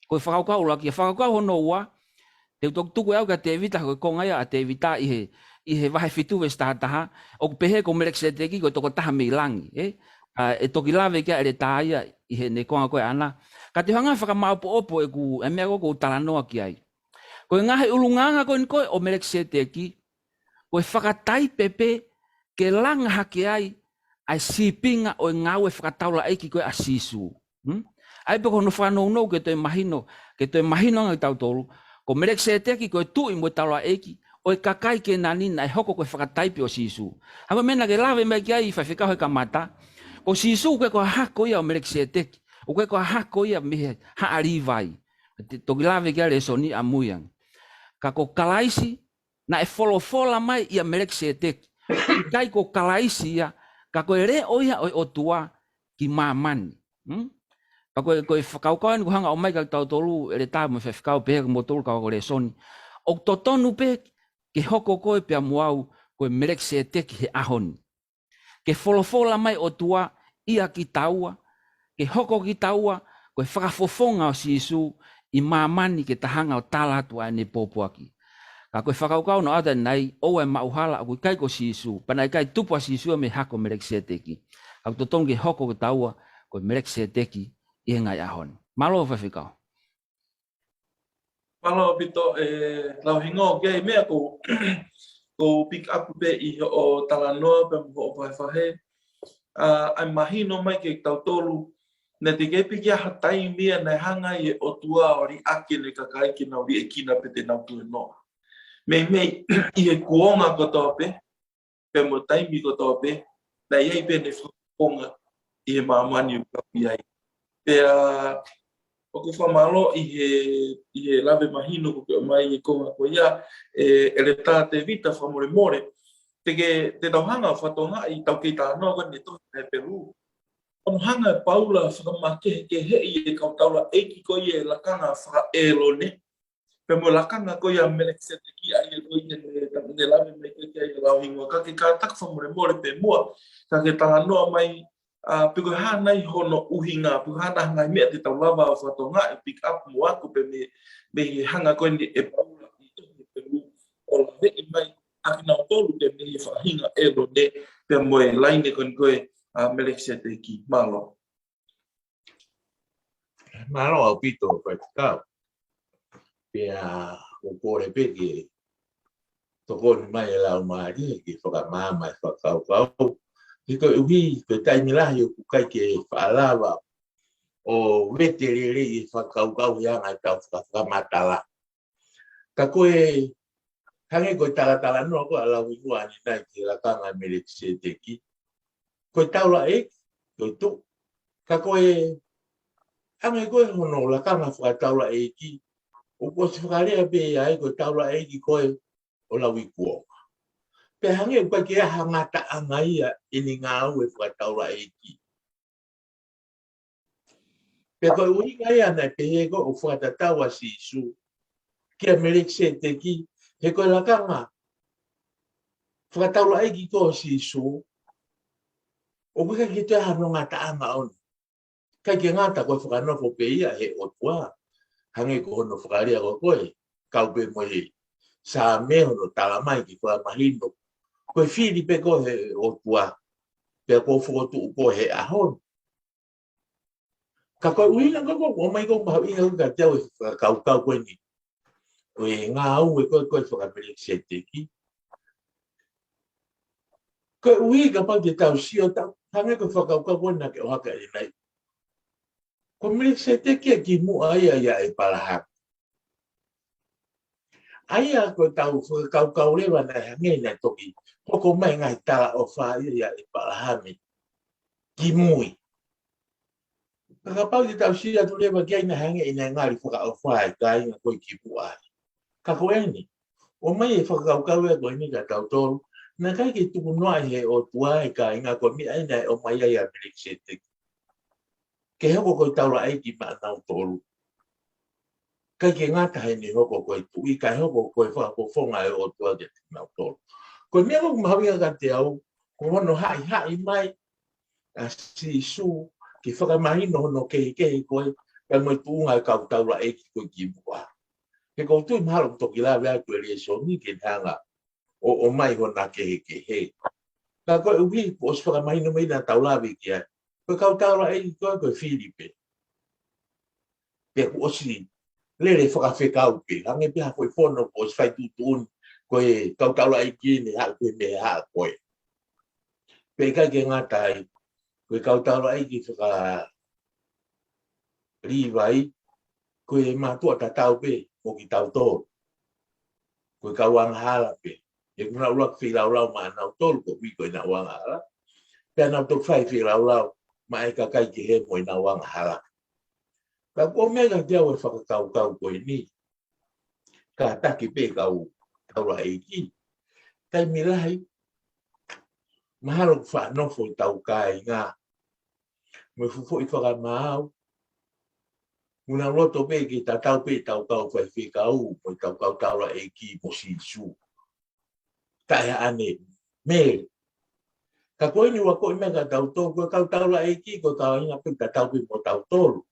Koe whakaukau laki, whakaukau hono ua, te tuku au ka te evita koe kongaia a te evita i he wahe fituwe stahataha, o pehe ko Melkisedeki koe toko taha meilangi. E toki lawe kia ere tāia i he ne konga koe ana. Ka te hanga whakamaupo opo e mea ko talanoa ki ai. Koe ngahe ulunganga koe o Melkisedeki, koe whakatai pepe ke langa hake ai sipinga o ngau e whakataula eiki koe a sisu. Ai pe kono whanau ke toi mahino ngai tautolu, ko Melkisedeki koe tui mo taula eiki, o kakai ke nanina e hoko koe whakataipi o sisu. Hako mena ke lawe mai ki ai whawhikau he kamata, ko sisu koe koe hako ia o Melkisedeki, o koe koe hako ia mihe haarivai. Toki lawe ki ai soni a muyang. Ka ko kalaisi, na e folofola mai ia Melkisedeki. Kai ko kalaisi ia, ka koe re oia o tua ki mamani. Ka koe whakaukau anu hanga o mai ka tautolu ere tā mo whawhikau pehe ka motolu ka ko re soni. O totonu pe ke hoko koe pia muau koe Melkisedeki he ahoni. Ke folofola mai o tua ia ki taua, ke hoko ki taua, koe whakafofonga o sisu i mamani ke tahanga o tālatua ne pōpuaki. Ka koe whakaukau no ata nei, o e mauhala o koe kai ko sisu, panai kai tupua sisu me hako Melkisedeki. Ka totonu ke hoko ki taua, koe Melkisedeki i ngai ahoni. Malo whawhikau. Malo pito lau hingo ke mea ko pick up pe i o talanoa pe mo o whaiwhahe. Ai mahino mai ke tautolu na te kepi kia hatai mea nei hanga i o tua o ri ake ne kakai ki na ori e kina pe te nau tue noa. Mei i e kuonga kotoa pe mo taimi kotoa pe, na iei pe ne whakonga i e maamani o kapi ai. Pea o ku whamalo i he lawe mahino ko mai i konga ko ia e le tā te vita whamore more. Te tauhanga whatonga i tau kei tānoa koe ne tohi e Peru. Ono hanga paula whakamake ke hei e kautaula eiki ko i e lakanga whaka elo ne. Pe mo lakanga ko ia Melkisedeki ai e koe ne lawe mai koe kia i lau hingoa. Ka ke ka taka whamore more pe mua. Ka ke tānoa mai piko hana i hono uhinga, piko hana ngai mea te tau lava o whatonga e pick up mo aku pe me he hanga koe ni e paula i tohi Peru. O la vei mai akina o tolu te me he whahinga e lo ne pe mo e laine koe Melkisedeki. Malo. Malo au pito whaikau. Pea o kore peke tokoni mai e lau maari ki whakamama e whakau. Iko uhi ko taimi lahi o kukai ke whaalawa o weterere i whakaukau ianga i tau whakamatala. Ka koe hange koe talatala noa koe alau inua ni nai ki lakanga Melkisedeki. Koe taula e, koe tu. Ka koe hange koe hono lakanga whakataula e ki. O koe si whakarea pe ai koe taula e ki koe o lau i kuonga. Pe hange koe ke hangata angaia ini ngau e whakataula e ki. Pe koe ui ngai ana pe he koe o whakatatawa sisu. Kia Melkisedeki, he koe lakanga. Whakataula e ki koe sisu. O koe ke te hano ngata anga onu. Kai ke ngata koe whakanofo pe ia he o tua. Hange koe hono whakaria koe, kau pe mo he. Sa me hono talamai ki koe mahino. Koe whiri pe koe he o tua. Pe koe whakotu koe he ahon. Ka koe uina koe o mai koe mahu inga ka teo e kau koe ni. Koe ngā au e koe Melkisedeki. Koe ui ka pau te tau sio tau. Hange koe whakaukau koe na ke o haka e nei. Ko Melkisedeki e ki mua ia e palahak. Aia ko tau kau lewa na hange na toki. Hoko mai ngai tala o wha ia e palahami. Ki mui. Ka pau te tau sia tu lewa kia ina hange ina ngari whaka o wha e kai na koe ki mua. Ka koe ni. O mai e whakakau e koe ni ka tau tolu. Nā kai ki tuku noa he o tua e ka inga koe mi aina e o mai ai a Melkisedeki. Ke hoko koe taura ai ki maa nau tolu. Kai ke ngata he ni hoko koe tu i kai hoko koe whakakofonga e o tua ke nau tolu. Koe mea koe mahawia ka te au, ko hono hai mai, a si su, ki whakamahino hono kehi koe, kai moi tuunga e kau taura ai ki koe ki mua. Ke koutu i mahalo toki la vea koe rie so ni ke hanga o mai hona kehe. Ka koe uhi, o si whakamahino mai na taula vi ki ai. Koe kau taura ai koe Filipe. Pe ku osi, lere whakawhekau pe. Hange piha koe whono ko si whai tutun, koe kau taura ai ki ni haa koe me haa koe. Pe kai ke ngata ai, koe kau taura ai ki whaka riwai, koe mātua tatau pe, mo ki tau tōru. Koe kau wanga hala pe. E kuna urak whiraulau ma anau tōru ko wiko i na wanga hala. Pe anau tō whai whiraulau ma e ka kai ki he mo i na wanga hala. Ka kua mega te au e whakakau koe ni. Ka taki pe kau taura e ki. Kai mirai, mahalo whanofo i tau kai ngā. Me fufo i whakamahau. Muna roto pe ki ta tau pe tau kau whai whikau mo i tau kau taura e ki mo si su. Tai ane, me. Ka koe ni wako i mega tau tō, koe kau taura e ki, koe kau inga pe ta tau pe mo tau tōru.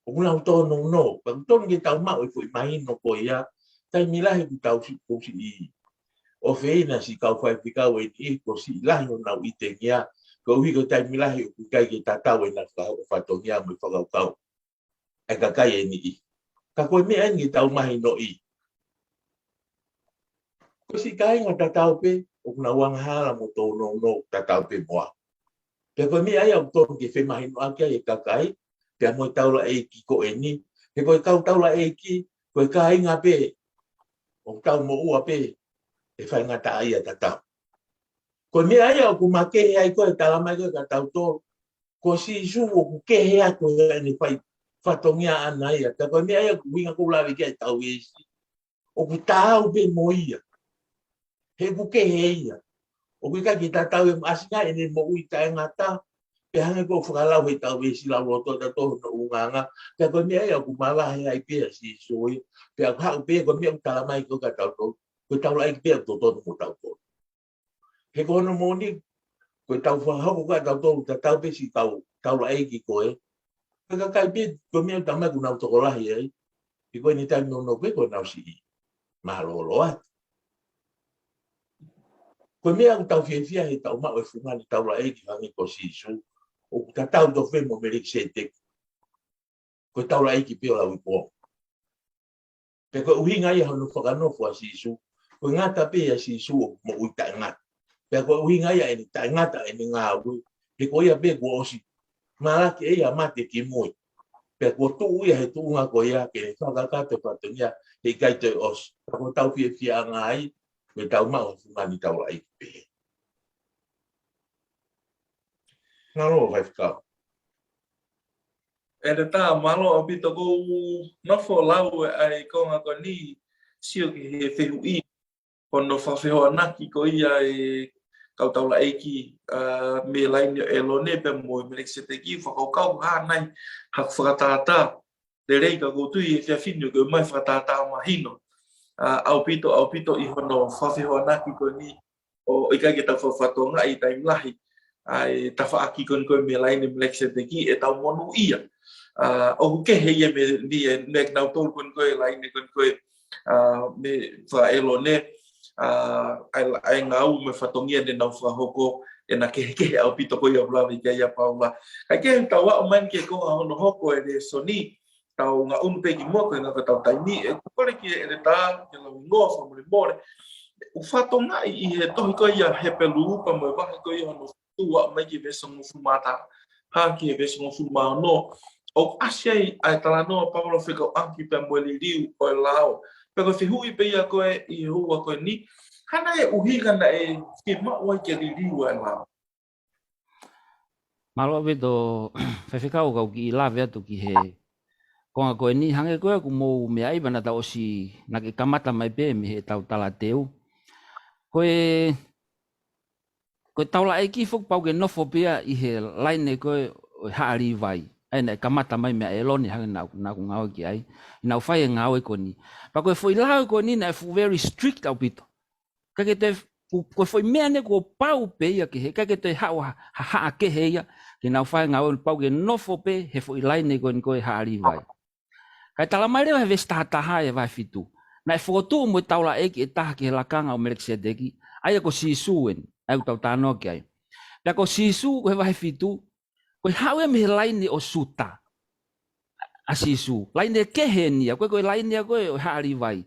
O muna o tōnu no, ka tōnu ki tau mau i fui mahi no koe ia, tai milahi ku tau si kousi i. O whina si kau whai whikau e ni, ko si lahi o nau i te ngia, ka uhi ko tai milahi o kukai ki ta tau e na whatongia mo i whakau kau. E ka kai e ni i. Ka koe mea ngi tau mahi no i. Ko si kai ngā tatau pe, o kuna wanga hala mo tō no tatau pe moa. Pe koe mea ai au tōnu ki whemahi no akia e kakai, pe a moi taula e ki ko e ni. Pe koe kau taula e ki, koe ka inga pe, o tau mo ua pe, e whai ngā ta ai a tatau. Koe mea ai au ku ma kehe ai koe talamai koe ka tau tō, ko si isu o ku kehe ai koe e ni whai whatongia ana ia. Ka koe mea ai au ku winga koulawe kia e tau e si. O ku tāu pe mo ia. He ku kehe ia. O ku ka ki tatau e asinga e ne mo ui tae ngata, pe hange ko whakalau he tau e si lau roto ta tohu no unganga, pe koe mea ia ku mawahe ai pia si soi, pe a hau pia koe mea utala mai ko ka tau tō, koe tau lai pia to tonu mo tau tō. He kono moni, koe tau whahau ka tau tō, ta tau pe si tau lai ki koe, pe ka kai pia koe mea utamai ku nau toko lahi ai, ki koe ni tai no pe koe nau si i, mahalo loa. Koe mea ku tau whiawhia he tau mau e whungani tau lai ki hangi ko si su, o ku ta tau to whe mo Melkisedeki. Koe tau lai ki pio lau i pō. Pe koe uhinga ia honu whakanofo a si su, koe ngata pe a si su o mo ui tae ngata. Pe koe uhinga ia e ni tae ngata e ni ngā ui, pe koe ia pe kua osi, maraki e ia mate ki mui. Pe kua tuu ia he tuunga koe ia, ke ne whakakate whatungia, he kai te osi. Pe koe tau whiawhia ngā ai, me tau mau whungani tau lai ki pe. Ngā roa vai whakau. E te tā malo o pito kou nofo lau e ai konga ko ni sio ki he whehu i. Kono whawheho anaki ko ia e kau taula eiki me laini e lo ne pe mo i Melkisedeki whakaukau hānai hak whakatātā. Le rei ka koutui e whiawhinu ko mai whakatātā mahino. Au pito i hono whawheho anaki ko ni o ikai ke tau whawhatonga i taimlahi. Ai tawhaaki kon koe me laini Melkisedeki e tau monu ia. O ke hei me ni e nek nau tōru kon koe laini kon koe me whaelo ne ai ngau me whatongia ne nau whahoko e na kehe au pito koe au lawi kia ia paula. Kai ke tau wao man ke konga hono hoko e re soni tau ngā unu peki mua koe ngā tau taimi e kukore ki e re tā ke lau ngoa whamure more. U whatonga i he tohi koe ia he pelu upa mo e wahi koe hono tua mai ki vesongo fumata ha ki e vesongo fumao no. O asiai ai tala noa Paulo whikau anki pe mweli riu o e lao. Peko whihui pe ia koe i hua koe ni. Hana e uhiga na e whimau ai ke riu o e lao. Malo ave do whiwhikau kau ki i lawe atu ki he Konga koe ni hange koe ku mou mea iwa na tau si na ke kamata mai pe me he tau tala teu. Koe taula eki fuk pau ke nofo pia i he laine koe o haari vai. Ai na kamata mai mea eloni hange na ku ngau ki ai. Na ufai e ngau e koni. Pa koe foi lau e koni na fu very strict au pito. Kake te koe foi mea ne ko pau pe ia ke he. Kake te hao ha ke he ia. Ke na ufai ngau e pau ke nofo pe he foi laine koe haari vai. Kai tala mai rewa he vesi taha e vai fitu. Na e whokotu mo taula eki e taha ki he lakanga o Melkisedeki. Ai ko sisu en. Ai tau tano ki ai. Pea ko sisu ko he vai fitu. Koe hau e me he laine o suta. A sisu. Laine kehe nia. Koe laine koe o haari vai.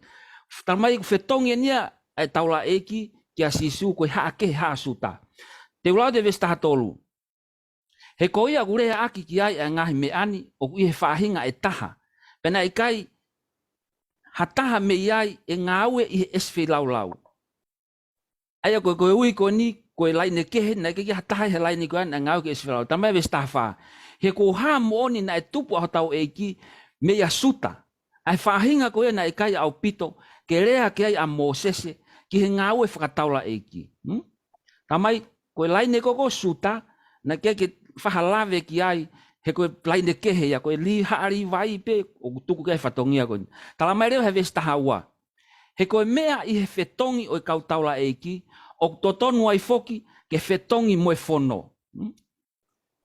Tala mai ko whetongi nia e taula eki ki a sisu koe haa kehe haa suta. Te ulau de vesi taha tolu. He koia kurea aki ki ai e ngahi me ani o kui he whaahinga e taha. Pena i kai hataha me iai e ngāue i he eswhi lau. Aia koe ui koe ni koe laine kehe na ke hataha he laine koe na ngāue ke eswhi lau. Tamai vesi taha whaa. He ko haa mooni na e tupu aho tau eiki me ia suta. Ai whaahinga koe na i kai au pito ke rea ke ai a Mosese ki he ngāue whakataula eiki. Tamai koe laine koko suta na ke whahalave ki ai he koe laine kehe ia, koe li haari vai pe, o tuku kai whatongia koe. Tala mai reo he vesi taha ua. He koe mea i he whetongi o i kautaula eiki, o totonu ai foki ke whetongi moe whono.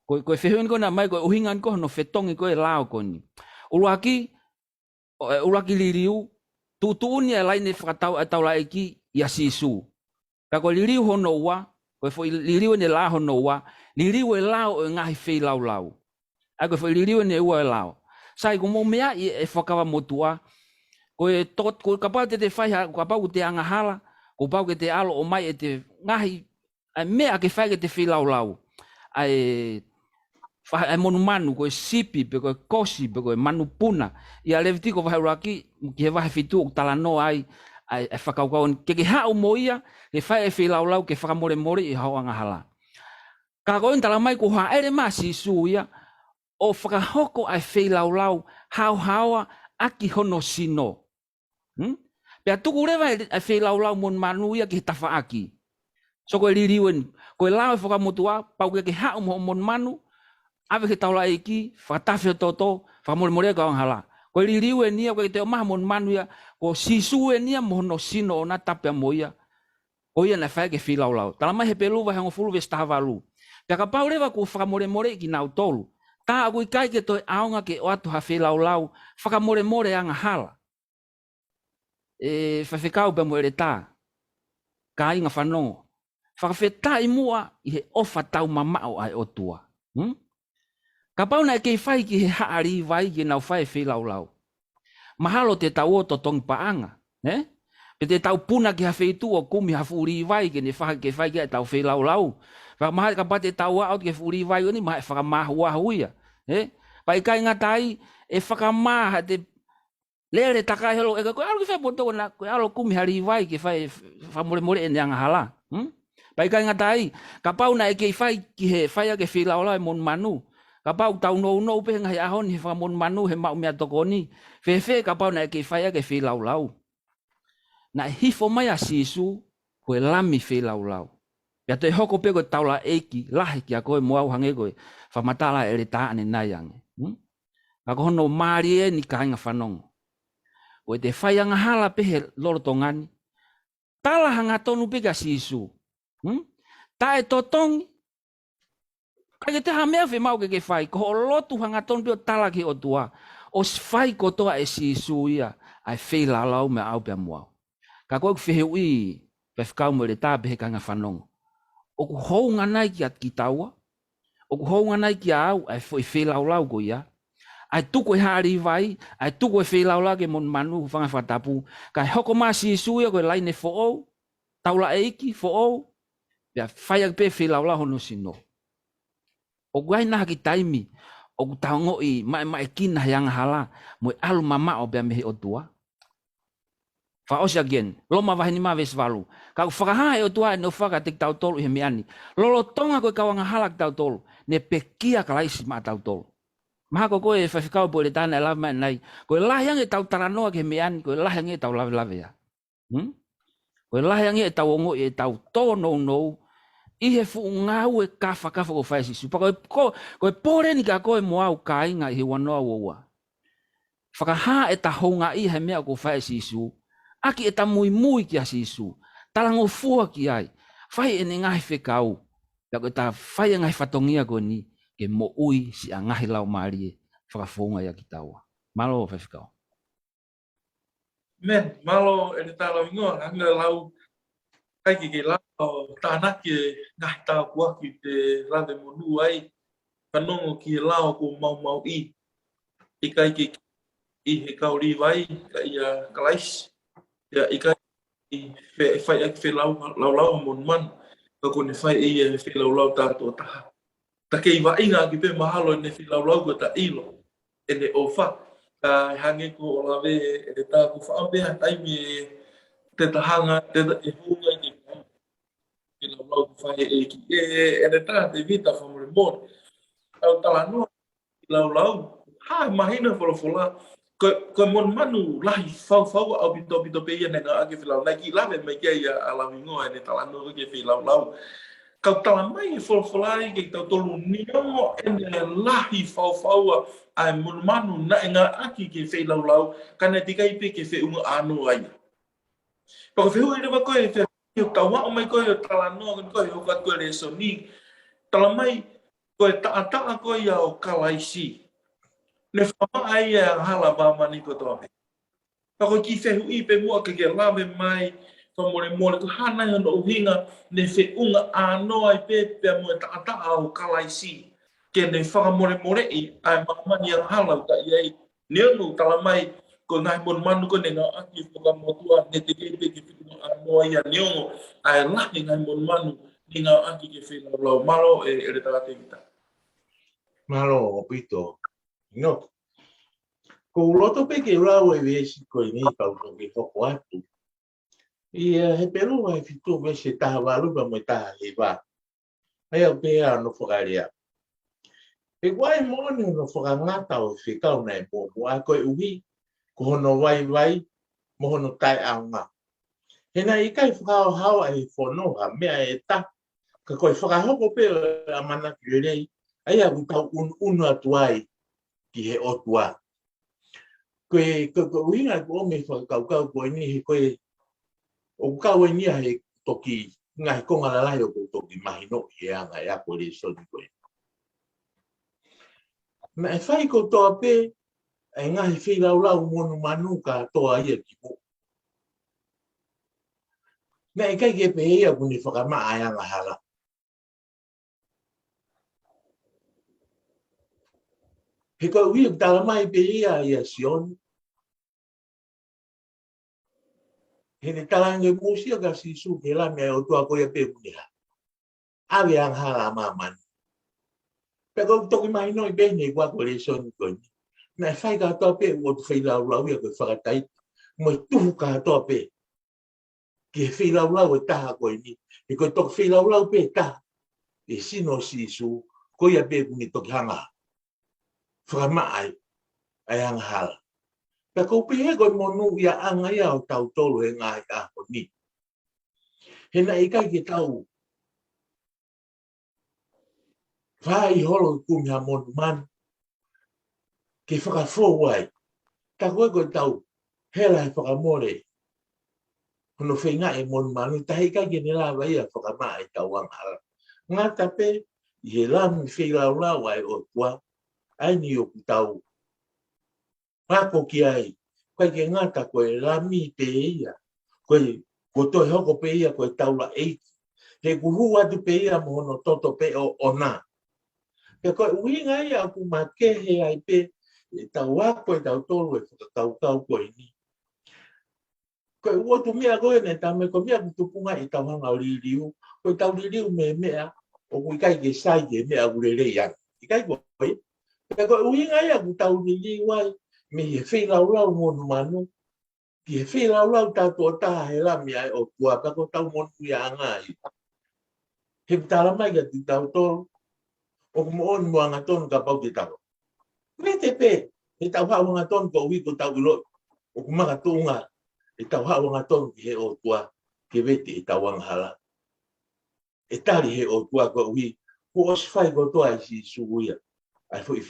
Koe whehuin koe na mai koe uhingan koe no whetongi koe lao koe ni. Uruaki liriu, tutuuni e laine whakataula eiki ia sisu. Ka koe liriu hono ua, koe fo liriu ne la hono ua, liriu e lao o ngahi whei lau. Ai koe whaiririu ne ua e lao. Sai ko mo mea e whakawa motua. Koe kapau te whaiha, kapau te angahala, ko pau ke te alo o mai e te ngahi, ai mea ke whai ke te whilau. Ai monu manu, koe sipi, pe koe kosi, pe koe manu puna. Ia levitiko whairaki, ki he wahe fitu o tala no ai whakaukau. Ke hao mo ia, ke whai e whilau, ke whakamore i hao angahala. Ka koe tala mai ko haere maa sisu ia, o whakahoko ai whilau, hao aki hono sino. Pea tuku rewa ai whilau mon manu ia ki tafa aki. So koe ririwen, koe lao e whakamotua, pau ke hao mon manu, awe ke taula eiki, whakatawhi o toto, whakamore ka hala. Koe ririwen nia, koe te o maha mon manu ia, ko sisu e nia mohono sino o na tapea mo ia, ko ia na whae ke whilau. Tala mai he pelu wahango fulu vesi tahavalu. Pea ka pau rewa ko whakamore ki nau tolu. Tā akui kai ke toi aonga ke o atu ha whilau, whakamore anga hala. Whawhikau pe mo ere tā. Ka inga whanongo. Whakawhetā i mua i he ofa tau mamao ai otua. Ka pauna e kei whai ki he haari vai ki nau whai whilau. Mahalo te tau o to tongi paanga. Pe te tau puna ki ha wheitu o kumi ha furi vai ki ne whaka ke whai ki e tau whilau. Whakamaha ka pate tau out ke furi vai ni maha e whakamaha huia. Pai kai ngatai e whakamaha te lere takai helo e koe alo ki whai poto na koe alo kumi hari vai ki whai whamore e neanga hala. Pai kai ngatai ka pau na e kei whai ki he whai ake whilau e mon manu. Ka pau tau no pe ngai ahon he whamon manu he mau mea tokoni. Whewhe ka pau na e kei whai ake whilau. Na hifo mai a sisu koe lami whilau. Pea te hoko pe koe taula eiki lahi ki a koe moau hange koe whamatala ere taane naiange. Ka kohono maari e ni kainga whanongo. Koe te whai anga hala pe he loro tongani. Tala hanga tonu pe ka sisu. Ta e totongi. Kai te hamea whi mau ke whai. Ko lotu hanga tonu pe o tala ki o tua. O whai kotoa e sisu ia. Ai whilalau me au pe moau. Ka koe ku whiheu i. Pe whikau mo ere tā pe he kainga whanongo. O ku hounga nai ki at ki taua. O ku hounga nai ki au, ai foi whilau ko ia. Ai tuko e haari vai, ai tuko e whilau ke mon manu whanga whatapu. Kai hoko maa sisu ia koe laine fo'ou, taula eiki fo'ou, pia whaiak pe whilau hono sino. O ku ai naha ki taimi, o ku taongo i mai kina hianga hala, mo e alu mama o pia mehe o tua. Whaosi again, loma wahini maa vesi walu. Kau whakaha e o tua e no whaka te tau tolu i he meani. Lolo tonga koe kawanga halak tau tolu. Ne pekia ka laisi maa tau tolu. Maha ko koe whawhikau po le tāna e lama nei. Koe lahiang e tau taranoa ke meani, koe lahiang e tau lawe ya. Koe lahiang e tau ongo e tau tōnou nou, i he fu ngau e kafa ko whaisi supa. Koe pore ni ka koe mo au ka inga i he wanoa ua. Whakaha e ta honga i he mea ko whaisi su. Aki e ta mui ki a sisu. Talango fua ki ai. Whai e ne ngahi whekau. Ia koe ta whai e ngahi whatongia koe ni. Ke mo ui si a ngahi lau maari e. Whakafonga ia ki taua. Malo o whewhikau. Men, malo e te tālau ingoa, hanga lau kaiki ke lau tānaki e ngahi tā kuaki te rade monu ai. Kanongo ki e lau ko mau i. I kaiki i he kauri vai, ka ia kalais. Ia i kaiki i whai aki whi lau mon man. Ka kone whai i e whi lau tātua taha. Ta kei wa inga ki pe mahalo ne whi lau ko ta ilo. E ne ofa. Ka hange ko o lawe e te tā ku whaambea taimi e te tahanga, te e hunga i te whi lau ku whai e ki. E ne tā te vita whamore mōre. Au tala noa i lau. Ha, mahina wholofola. Ko mon manu lahi fau au pito pe ia nenga ake whi lau. Nai ki lawe mai kia ia a lawi ngoa e ne tala noa ke whi lau. Kau tala mai wholawholai ke tau tolu niongo e ne lahi fau ai mon manu na e ngā aki ke whi lau. Kana tika ipe ke whi unga anu ai. Paka whi hui rewa koe whi tau wao mai koe o tala noa koe o kat koe re so ni. Tala mai koe taa koe ia o kalaisi. Ne whama ai e hala mani ko toa me. Pako ki whi hui pe mua ke lawe mai whamore ko hana hana o hinga ne whi unga anu ai pe mua taa o kalaisi. Ke ne whakamore i ai mamani ang hala ka iai. Neonu tala mai ko ngai mon manu ko ne ngā aki whakamotua ne te kepe ke whiunga anu ai a neonu ai lahi ngai mon manu ni ngā aki ke whi lau malo e re tala te kita. Malo o pito. No. Ko loto pe ke rau e vesi ko ni pau ko ke hoko atu. Ia he peru ai fitu me se taha walu ba mo taha he wa. Ai au pe no whakaria. E wai moni no whakangata o whikau nei mo ai koe uhi ko hono vai mo hono tai aunga. Hena i kai whakao hao ai whonoha mea e ta. Ka koe whakahoko pe a mana ki rei. Ai au tau unu atu ai ki he otua. Koe uhinga ko me whakau koe ni he koe o kau e nia he toki ngai konga lalai o toki mahino i anga e ako le soni koe. Na e whai ko toa pe e ngahi whi lau monu manu ka toa ia ki mo. Na e kai ke pe ia kuni whakamaa e anga hala. He koe ui tala mai pe ia sioni. He ne talange musia ka sisu ke la mea o tua koe pe unia. Awe ang hala mamani. Peko toki mai noi bene kwa ko le soni koe. Na whai ka toa pe o tu whai lau ia koe whakatai. Mo tuhu ka toa pe. Ki he whai lau e taha koe ni. E koe toki whai lau pe taha. E sino sisu koe pe kuni toki hanga. Whakamaai ai ang hala. Peko pe he koe monu ia anga ia o tau tolu he ngai ako ni. Hena i kai ke tau. Vai holo kumi ha monu manu. Ke whakafo wai. Ta koe koe tau. Hela he whakamore. Hono whenga e monu manu. Ta hei kai ke nila wai a whakamaa e tau ang hala. Ngā tape i he lami whailau ai o tua. Ai ni o ku tau. Mako ki ai. Koe ke ngata koe lami pe ia. Koe ko toi hoko pe ia koe taula eiki. He kuhu atu pe ia mohono toto pe o ona. Pe koe uinga ia aku makehe ai pe. E tau ako e tau tolu e whakakau koe ni. Koe uotu mea koe ne tame koe mea kutupunga e tau hanga liriu. Koe tau liriu me mea. O kui kai ke sai ke mea urere ia. I kai koe. Pe koe uinga ia ku tau liriu ai. Me he whi lau monu manu. Ki he whi lau tātua taha he lami ai o kua pako tau monu ia angai. He tala mai ka ti tau tolu. O kumo onu mua ngatonu ka pau te talo. Mete pe, e tau hao ngā ton ko ui ko tau ilo, o kumaka tūnga, e tau hao ngā ton ki he o tua, ke vete e tau hala. E tari he o tua ko ui, ko os fai ko toa i si suuia, ai fo i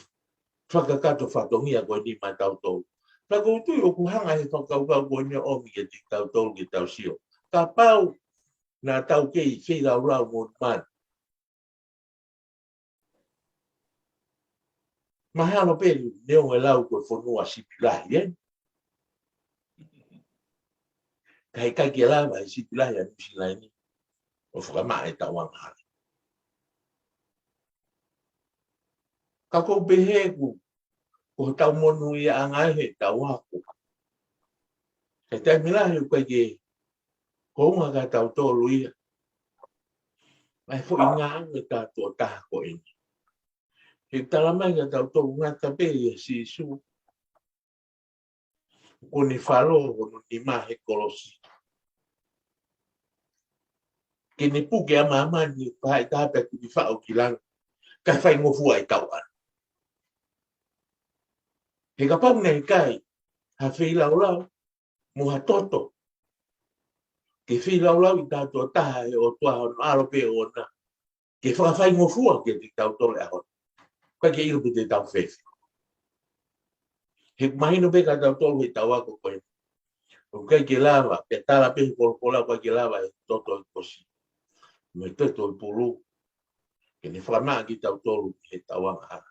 whakakato whatongia ko ni mai tau tau. Tako tui o kuhanga he whakaukau ko ni omi ke ti tau tau ke tau sio. Ka pau na tau kei kei rau rau mo man. Mahalo pe neo e lau ko whanua sipilahi, eh? Kai ki lava e sipilahi a nusilai ni. O whakamaa e tawang hala. Ka kou pehe ku, ko tau monu i a ngai he tau ako. E tai milahi o kai ke kounga ka tau tolu ia. Mai fo i ngā anga tātua taha ko eni. He talamai ka tau tolu ngā tape i si su. Ko ni whalo hono ni mahe kolosi. Ke ni puke ama ama ni pae tāpe ku ni whao ki lang. Kai whai ngofua i tau an. He ka pau nei kai, ha whi lau lau, mo ha toto. Ke whi lau lau i tātua taha e o tua hono arope o na. Ke whakawhai ngofua ke te tau tole a hono. Kai ke ilu te tau whewe. He mahino pe ka tau tolu he tau ako koe. O kai ke lava, ke tala pe kolokola kai ke lava e toto i kosi. Me toto i pulu. Ke ne whakamā ki tau tolu he tau anga.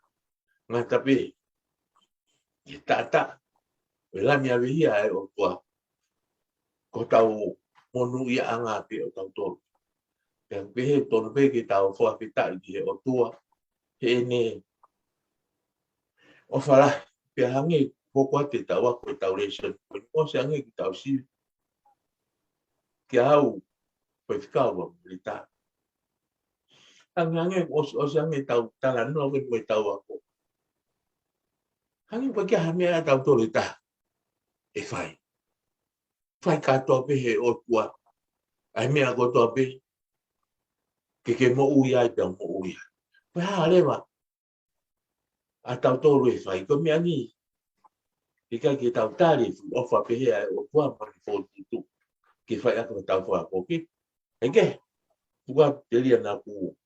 Ngā tape, ke tata, e lami awehia e o tua. Ko tau monu ia anga pe o tau tolu. Ke pehe tonu pe ke tau whoa petai ki he o tua. He ne o whara, pe hangi poko te tau ako e tau reisen. O se hangi ki tau si. Ke au, koe whikawa li tā. Hangi o se hangi tau tala no ke koe tau ako. Hangi koe kia hamea tau tolu tā. E whai. Whai katoa pe he o tua. Ai mea kotoa pe. Ke mo uia i pia mo uia. Koe haa lewa. A tau tolu e whai. Koe mea ni. Ke kai ke tau tari. Ofa pe he o tua mani fōtutu. Ke whai ako tau wha koki. Eke. Puka te lia nā ku.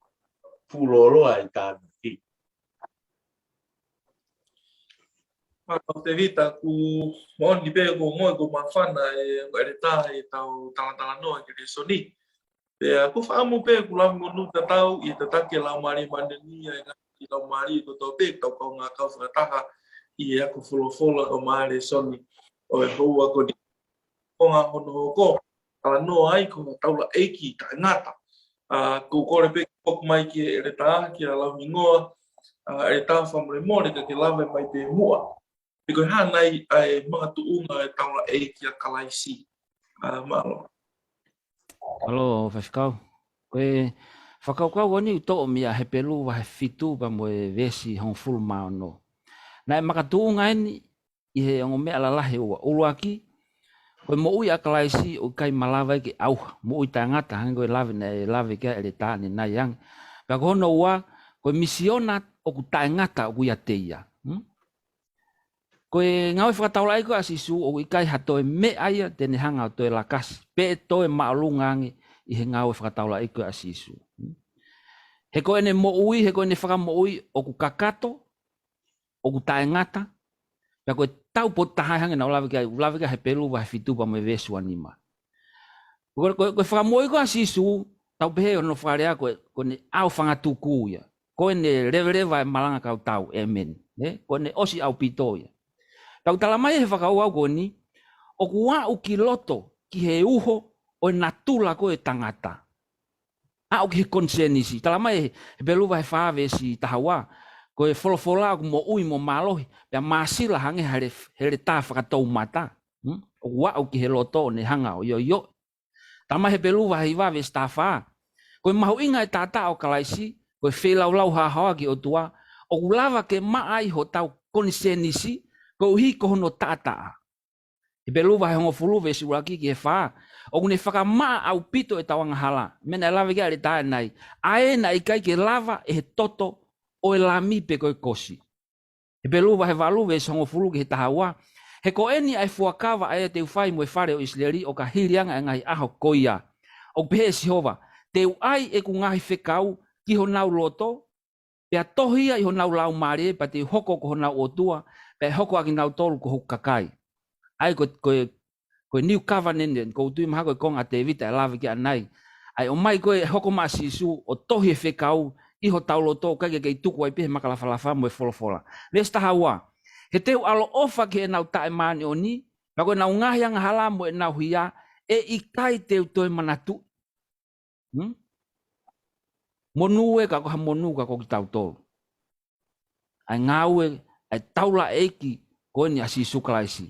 Puloroa i tāna ki. Maka te vita ku moni pe ko moi ko mawhana e reta e tau tala noa ki re soni. Pe aku whaamu pe ku lau ngonu ta tau i te take lau mari mandenia i lau mari ko tau pe tau kau ngā kau whakataha i aku wholofola o maare soni o e hou ako di ko ngā hono hoko. Tala noa ai ko ngā taula eiki ka ngata. Ko kore pe kok mai ki e reta ki a lau mingoa e tā whamure mōre ka ke lawe mai pe mua. E koe hānei ai mga tuunga e taula e kia kalaisi. Malo. Alo, whawhikau. Koe whakaukau wani u tō mia he pelu wa he fitu pa mo e vesi hong fulu mao no. Nai makatuunga eni i he ongo mea lalahe ua uluaki. Koe mo ui akalaisi o kai malawa ke auha. Mo ui tangata hangi koe lawe na e lawe kia ele tāne nai yang. Pea kohono ua koe misiona o ku tangata o ku ia teia. Koe ngau whakataula ko asisu o ikai hato e me aia tene hanga o toe lakas. Pe to e maalungangi i he ngau whakataula ko asisu. He koe ne mo ui, he koe ne whakamo ui o ku kakato, o ku taengata. Pea koe tau po tahai hangi na ulawe kia he pelu wa he fitu pa me vesu anima. Koe whakamo ui ko asisu, tau pehe o no wharea koe ne au whangatuku ia. Koe ne rewa e malanga kau tau, amen. Koe ne osi au pito ia. Tau talamai he whakau au koni, o kua uki loto ki he uho o natula ko e tangata. A o ki he konsenisi. Talamai he beluwa he whawe si tahawa, ko e wholofola o mo ui mo malohi, pia masila hange here tā whakatou mata. O kua uki he loto o ne hanga o yo. Talamai he beluwa he wawe si tāwha. Ko e mahu inga e tātā o kalaisi, ko e whelaulau hahawa ki o tua, o kulawa ke maai ho tau konsenisi, ko hi ko no tata. I beluwa he hongo fulu vesi uraki ki he wha. O kune whakamaa au pito e tawanga hala. Mena e lawa kia re tae nai. Ae na ikai ke lava e he toto o e lami pe koe kosi. pelu wa he valu ve songo fulu ke tahawa. He ko eni ai fuakawa ai te ufai mo fare o Israeli o ka hilianga ngai aho koia. O pe Jehova, te ai e ku ngai fekau ki ho nau loto. Pea tohia i ho nau lau mare pa te hoko ko ho nau otua, pe hoko aki nau tolu ko hukakai. Ai ko New Covenant ko tui maha ko konga te vita e lawe ki anai. Ai o mai ko hoko ma sisu o tohi e fekau i ho tau loto kage kei tuku ai pehe makalafalafa mo e folofola. Vesta hawa. He teu alo ofa ke e nau tae mani o ni, pa koe nau ngahi anga hala mo e nau hia, e ikai teu toi manatu. Monue ka ko ha monu ka ko ki tau tolu. Ai ngaue, ai taula eki, koe ni asisu kalaisi.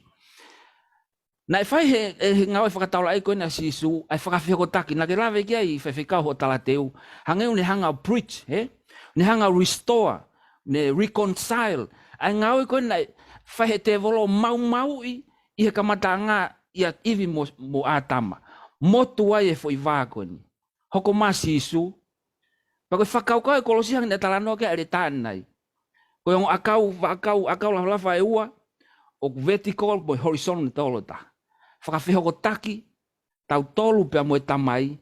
Na e fai he ngaue whakataula eki koe ni asisu, ai whakawhiko taki, na ke lawe ki ai whewhikau ho talateu, hangeu ne hanga preach, ne hanga restore, ne reconcile, ai ngaue koe ni fai he te volo mau i he kamata ngā ia iwi mo atama. Motu ai e fo i vā koe ni. Hoko ma sisu, pa koe whakau koe kolosi hanga ne talanoa ke are tāne nai. Koe ongo akau lafa e ua, o vertical mo horizontal ni tolo ta. Whakawhihoko taki, tau tolu pia mo e tamai,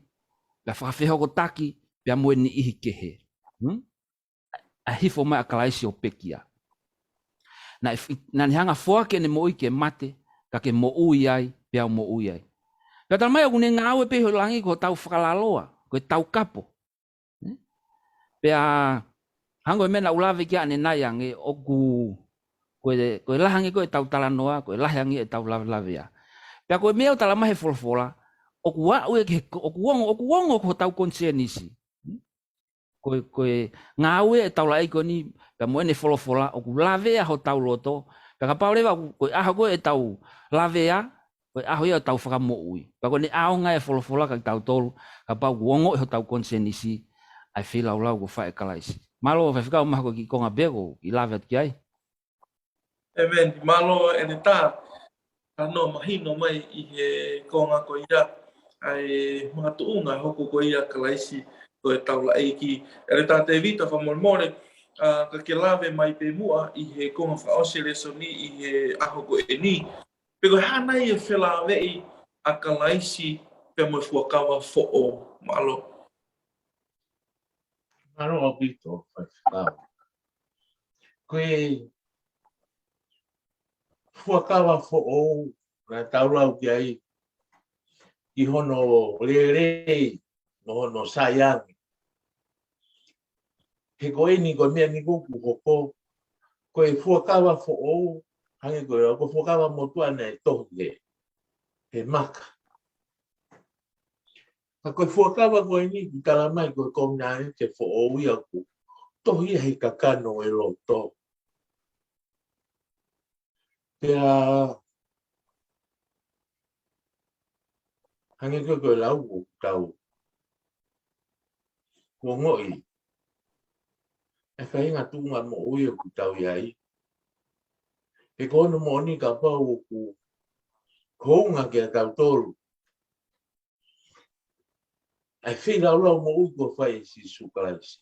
pia whakawhihoko taki, pia mo e ni ihi kehe. A hifo mai akalaisi o pekia. Na ni hanga whoake ne mo ike mate, ka ke mo ui ai, pia mo ui ai. Pia tala mai o kune ngāwe pe ho langi ko tau whakalaloa, ko tau kapo. Pia hango e mena ulawe kia ane naiange oku koe lahangi koe tau talanoa, koe lahangi e tau lawea. Pia koe mea o tala mahe folofola, oku wongo ko tau konsenisi. Koe ngāwe e tau laiko ni, pia moene folofola, oku lawea ho tau loto, pia ka paulewa koe aho koe e tau lawea, koe aho ia o tau whakamoui. Pia koe ni aonga e folofola ka tau tolu, ka pau wongo e ho tau konsenisi, ai whilau lau ko whae kalaisi. Malo whawhikau maha ko ki konga bego, i lawe atu ki ai. Amen. Malo e ne tā, ano mahino mai i he konga ko ia, ai mga tuunga hoko ko ia kalaisi ko e taula eiki. E tā te vita whamormore, ka ke lawe mai pe mua i he konga whaose leso ni i he aho ko e ni. Peko hana i e whelawei a kalaisi pe mo fuakawa fo o malo. Maro o pito, whakau. Koe fuakawa fo o na taulau ki ai i hono lere, no hono saiangi. He koe ni koe mea ni kuku hoko, koe fuakawa fo o, hange koe o, koe fuakawa motua nei tohile, he maka. Ka koe fuakawa koe ni ki talamai koe komnane te fo o ia ku, tohi hei kakano e loto. Pea hange koe lau o tau. Kua ngoi. E whainga tunga mo ui o ku tau iai. E kono mo ni ka pau o ku kounga ki a tau tolu. Ai whina lau mo ui ko whai si sukalaisi.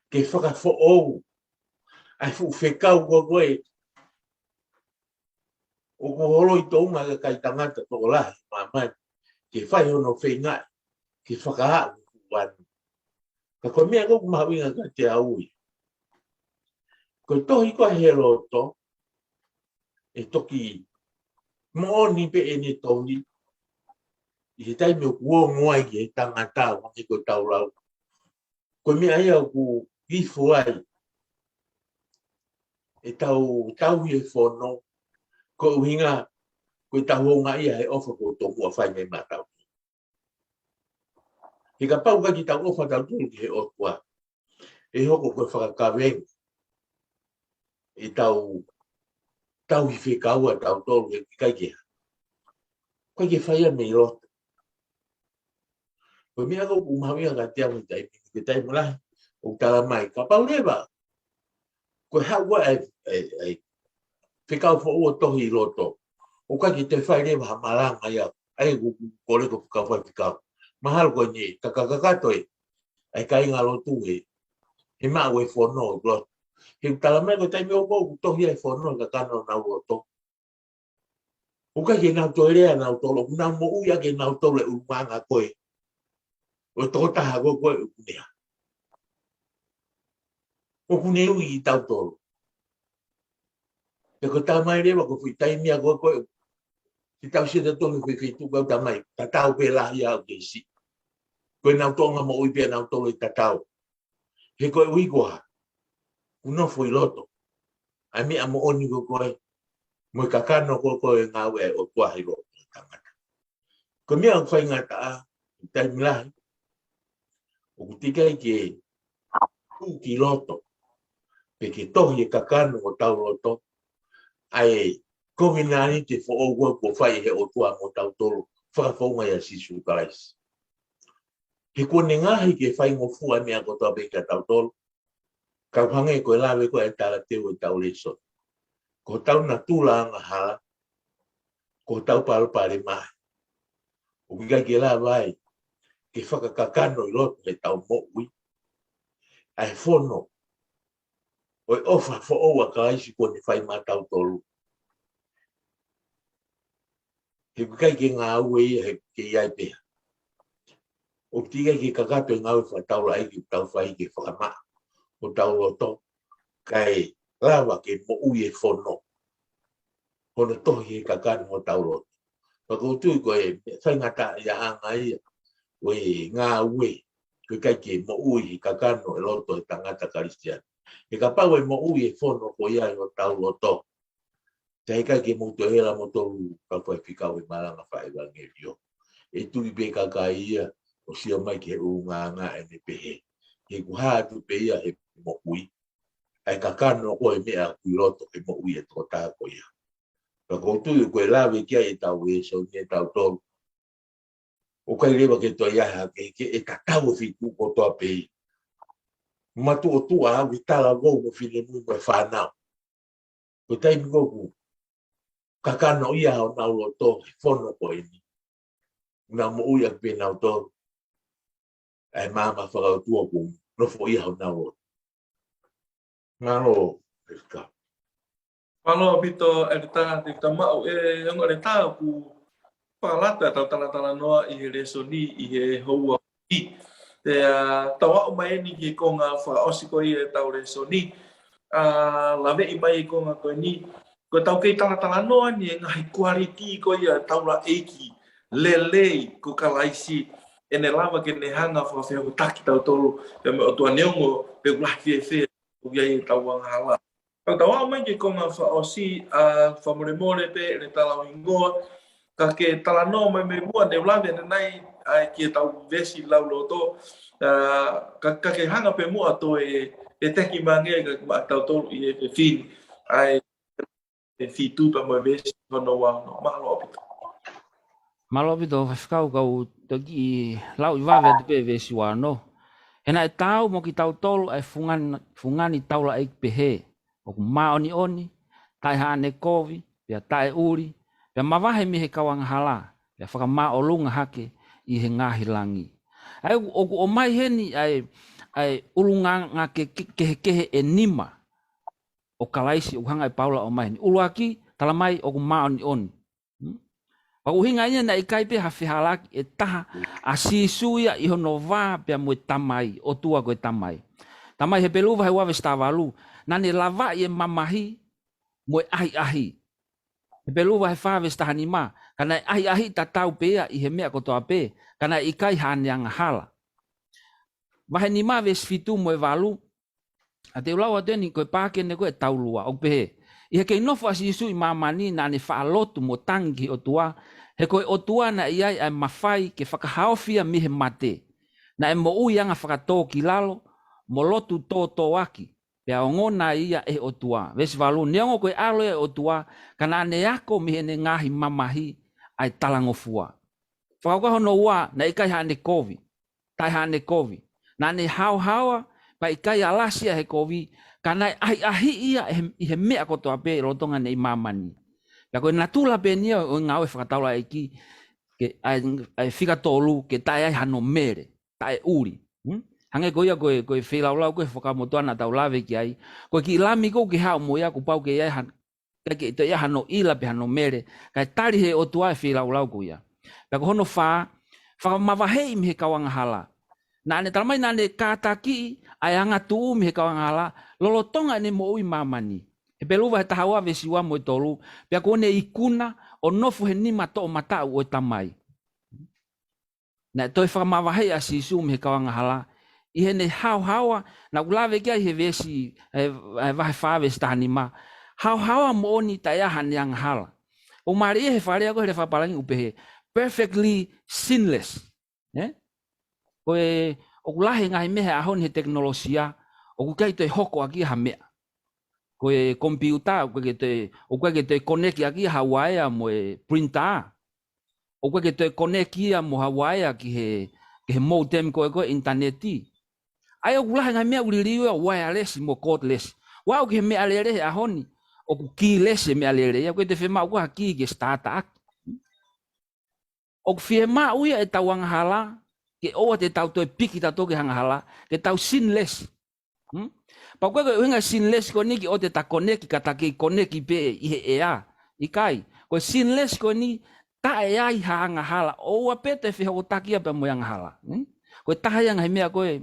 Ke whakafo ou. Ai fu whekau kua koe. O ko holo i tounga ka kai tangata toko lahi mamai. Ke whai hono whengai. Ke whakaha ku wanu. Ka koe mea koku mahawinga ka te aui. Koe tohi koe he roto. E toki mooni pe e ne tohi. I he taimi o kuo ngoai ki he tangata wangi koe tau lau. Koe mea ia ku gifo ai. E tau hi e whono. Ko uhinga, koe tahonga ia he ofa ko toku a whai mei matau. He ka pau ki tau ofa tau tulu ki he otua. E hoko koe whakakaweng. E tau hi whekau a tau tolu e kai kia. Koe ke whaia mei rota. Koe mea ko umawia ka te amu tai. Ke tai mulahi. O tala mai. Ka pau lewa. Koe hawa ai whekau fo ua tohi i roto. O kai ki te whai rewa ha maranga ia. Ai kore ko whekau whai whekau. Mahalo koe ni, kakakakatoi. Ai kai ngā lotu he. He maa ue whono o glot. He talamai ko tai meu ko to hi fono ka kano na roto. O ka ke na to ere na to lo na mo u ya ke na to le u manga ko e. O to ta ha ko ko ne. O ku ne u I ta to. E ko ta mai re ko fu tai mi ko ko. Ti ta si de to le fi tu ko ta mai. Ta ta o pe la ya o ke si. Ko na to nga mo u pe na to le ta ta. He ko u ko ha. Uno foi loto. Ai mi amo oni ko ko e. Mo ka kano ko ko e nga we o kwa hi ro tangata. Ko mi ang fai ngata tai mila. O tika ke u ki loto. Pe ke tohi e ka kano o tau loto. Ai COVID-19 te fo o ko fai he o tua mo tau tolo. Whakafonga ia sisu karais. He kone ngahi ke fai ngofua mea ko tau peka tau tolo. Ka hange ko lawe ko e tala teo e tau leso. Ko tau na tula anga hala. Ko tau palo pare mai. O kika ke la vai. Ke whakakakano I loto me tau mo ui. Ai fono. O e ofa fo oua ka aisi kone fai ma tau tolo. He kukai ke ngā ue he ke iai pēha. O tika ke kakato ngā ue whataula ai ki tau whai ke whakama. O tau loto. Kai lawa ke mo ui e fono. Hono tohi e kakano o tau loto. Pakoutu ko e whai ngata ia anga ia. O e ngā ue. Kukai ke mo ui e kakano e loto e tangata karistian. E ka pau e mo ui e fono ko ia o tau loto. Te kai ke mo to hela mo tolu ka fai fikau e malanga fai evangelio. E tui pe kakaia o sia mai ke unganga e ne pehe. He kuha tu pe ia e mo ui. Ai kakano ko e mea kuiroto e mo ui e tota ko ia. Ka koutu ko e lawe kia e tau e so ni e tau tolu. O kai lewa ke to ia ke e kakau fiku ko to pe. Matu o tua awi tala go mo fine mu mo whanau. Ko tai mi goku. Kakano ia o nau loto fono ko ini. Na mo uia pe nau to. Ai mama whakau tua ko no fo ia o nau loto. Ngaro eska. Palo pito erta te tamau e ngore ta ku palata tau tala noa I resoni I he houa I te tawa o mai ni ki konga fa osiko I tau resoni lave I mai konga ko ni ko tau kei tala noa ni ngai quality ko ia tau la eiki lele ko kalaisi ene lava ke ne hanga fa fe ko taki tau tolu pe me o tua neongo pe ku lafi fe ko ia I tau wang hala. Pag tawa mai ke konga fa osi fa more pe le tala ingoa ka ke tala no mai me mua ne lave ne nai ai ke tau vesi lau loto ka ke hanga pe mua to e teki mange ka ma tau tolu I e fin ai e fitu pa mo vesi no wa no malo opito. Malo pito whakau kau toki lau I wawe te pe vesi wano. Hena e tau mo ki tau tolu ai fungani tau la eik pehe. O ku maoni oni, tai hane kovi, pia tai uri, pia mawahe mi he kawang hala, pia whakama o lunga hake I he ngahi langi. Ai oku o mai heni ai ulunga ngā kehe e nima o kalaisi o hanga I paula o mai heni. Uluaki tala mai o ku maoni oni. Pag uhinga ia na ikai pe hawhi halaki e taha a sisuia I hono wā pia mo e tamai, o tua ko e tamai. Tamai he peluwa he wawe stavalu, nane lava I e mamahi mo e ahi. He peluwa he whawe stahani ma, kana e ahi ta tau pea I he mea kotoa pe, kana ikai hane anga hala. Wahe ni ma ves fitu mo e walu, a te ulau ateni koe pākene koe taulua, o pehe. I he kei nofo a sisu I mamani nane whaalotu mo tangi o tua, he koe o tua na iai ai mawhai ke whakahaofia mihe mate, na e mo ui anga whakatō ki lalo, mo lotu tō aki, pia o ngona ia e o tua. Vesi walu, neongo koe alo e o tua, kana ane ako mihe ne ngahi mamahi ai talangofua. Whakauka hono ua na ikai hane kovi, tai hane kovi, na ane hawa, pa ikai alasia he kovi, kana ahi ia I he mea kotoa pe rotonga nei mamani. Pia koe natula pe nia o ngau e whakataula eki, ke ai whika tolu ke tai ai hano mere, tai uri. Hange koia koe whilau koe whakamotuana tau lawe ki ai. Koe ki lami ko ki hao mo ia ku pau ke ia han. Ke te ia hano ila pe hano mere. Kai tari he o tua whilau ko ia. Peko hono whakamawahei mi he kawanga hala. Nane talamai nane kātaki ai anga tuu mi he kawanga hala. Lolo tonga ne mo ui mamani. He peluwa he tahawa ve siwa mo i tolu. Pea kone ikuna o nofu he nima to o matau o tamai. Na toi whakamawahei a sisu mi he kawanga hala. I he ne hau na ulawe kia he vesi vahe whawesi tahanima. Hau mo ni ta ia hane ang hala. O mari he whare ako he whapalangi upehe. Perfectly sinless. Koe o kulahe ngahi mehe ahon he teknolosia. O kukai toi hoko aki ha mea. Koe kompiuta o koe ke toi koneki aki hawaia mo e printer. O koe ke toi koneki mo hawaia ki he modem koe interneti. Ai o kulahe ngahi mea uliriu ya wireless mo cordless. Wao ki he mea lere he ahoni. O ku keyless he mea lere. Ia koe te whema ua haki ke starter aki. O ku whiema uia e tau anghala. Ke oa te tau toi piki ta toke hanghala. Ke tau sinless. Pa koe koe uinga sinless ko ni ki o te ta koneki kata ki koneki pe i he ea. I kai. Koe sinless ko ni ta e ai ha anghala. Oa pe te whiha o takia pe mo anghala. Koe taha yang hai mea koe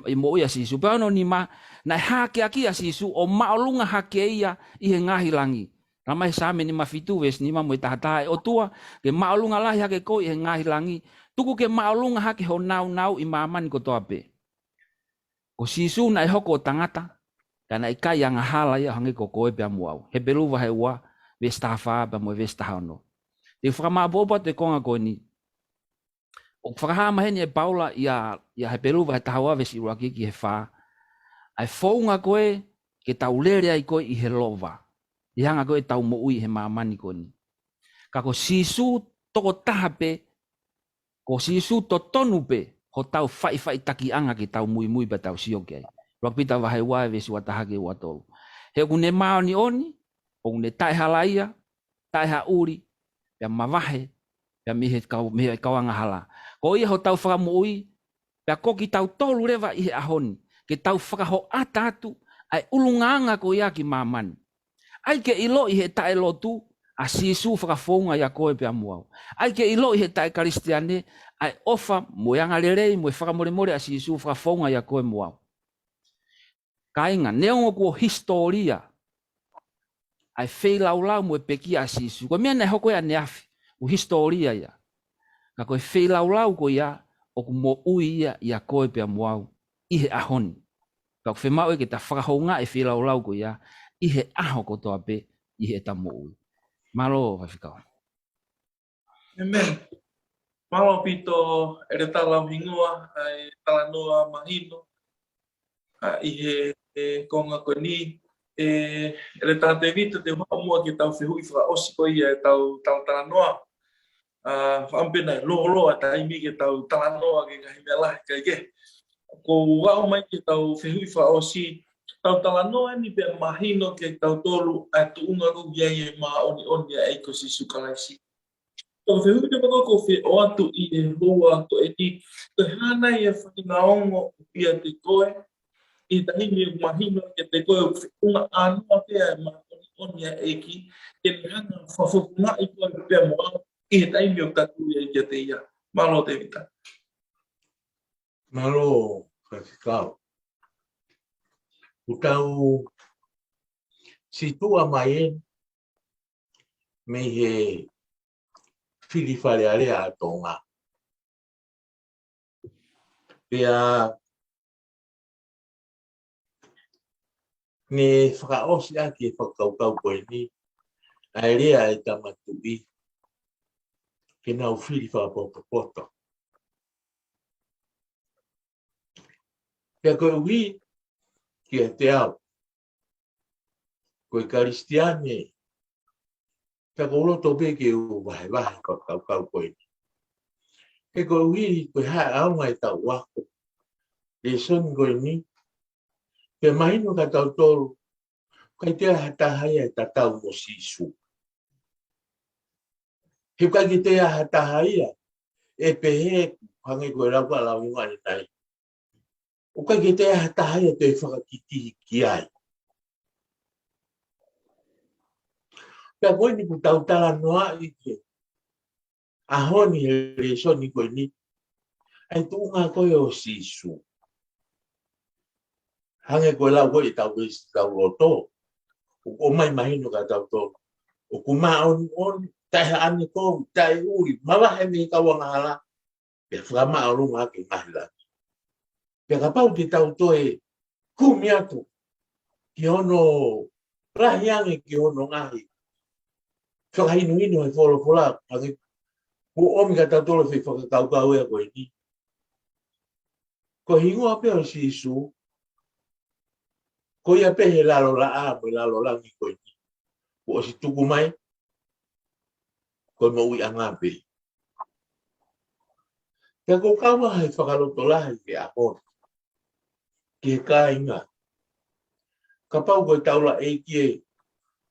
i mo uia sisu. Pe ono ni ma na hake aki a sisu o maolunga hake ia i he ngahi langi. Ramai same ni mafitu wes ni ma mo i tahataha e o tua. Ke maolunga lahi hake koe i he ngahi langi. Tuku ke maolunga hake ho nau i mamani ko toa pe. Ko sisu na e hoko o tangata. Kana i kai anga hala ia hange ko koe pe amuau. He beluwa he ua vestafa pe mo vestaha ono. Te whakamaboba te konga koe ni. O whakahama heni e paula ia he peluwa he tahawa vesi uaki ki he wha. Ai whaunga koe ke tau lere ai koe i he lova. I hanga koe tau mo ui he mamani koe ni. Ka ko sisu toko taha pe. Ko sisu to tonu pe. Ho tau whai taki anga ki tau mui pa tau sio kei. Rakpita wahai wae vesi watahake watolu. He kune mao ni oni. O kune tai halaia. Tai ha uri. Pea mawahe. Pea mihe kawanga hala. Ko ia ho tau whakamu ui. Pea koki tau tolu rewa i he ahoni. Ke tau whakaho atatu. Ai ulunganga ko ia ki mamani. Ai ke ilo i he tae lotu. A sisu whakafonga ia koe pea muau. Ai ke ilo i he tae karistiane. Ai ofa moyanga lerei mo e whakamore a sisu whakafonga ia koe muau. Kainga, neongo ko historia. Ai wheilau mo e peki a sisu. Ko mea nei hoko ia neafi. O historia ia. Ka koe wheilau ko ia. O ku mo ui ia koe pea muau. I he ahoni. Ka ko whemau e ke ta whakahonga e wheilau ko ia. I he aho ko toa pe. I he ta mo ui. Malo whawhikau. Amen. Malo pito ere talau hingoa. Ai talanoa mahino. I he konga koe ni. Ere tāte vita te hoa mua ki tau whihui whaka osi koe ia e tau talanoa. Whampena loa taimi ke tau talanoa ke ngahi mea lahi kai ke. Ko wao mai ke tau whihui whaka osi. Tau talanoa ni pe mahino ke tau tolu a tuunga ko ia e maa oni a eiko si sukalaisi. Tau whihui te mako ko whi o atu i e hoa to e ni. Te hana i e whakinaongo ia te koe. I tahimi mahino ke te koe unga anua pia e maa oni a eiki. Ke ni hana whawhukunga i koe pia moa. I he taimi o tatu ia i kia te ia. Malo te vita. Malo whawhikau. Utau si tua mai e me he whiriwhare a tonga. Pea ne whakaosi a ki e whakaukau koe ni. Ai rea e tamatui. Ke nau whiriwha poto. Pea koe ui ki e te au. Koe karistiane. Pea ko uloto pe ke u wahe whakaukau koe ni. Ke koe ui koe hae au ngai tau wako. E son koe ni. Pe mahino ka tau tolu. Kai te hatahai e tatau mo sisu. He kai ki te hatahai e pehe hangi koe rapa la unga ni tai. O kai ke te tahai te whakakiti ki ai. Pea koe ni ku tautala noa i ke. Ahoni he reso ni koe ni. Ai tu ngā koe o sisu. Hange koe lau koe i tau koe si tau roto. O mai mahino ka tau to. O kuma on tai ane ko tai uri. Mawahe me kawa ngahala. Pea whama o runga ke ngahila. Pea ka pau te tau to e kumi atu. Ki ono rahiange ki ono ngahi. Whakahinu hinu he wholo whola. Ko omi ka tau tolo whi whakakau ea koe ni. Ko hingoa peo si isu. Ko ia pe he lalo la a mo lalo langi koe ni. Ko o si tuku mai. Ko mo ui anga pe. Kia ko kawa hei whakaloto lahi ke ahon. Ki he ka inga. Ka pau koe taula e kie.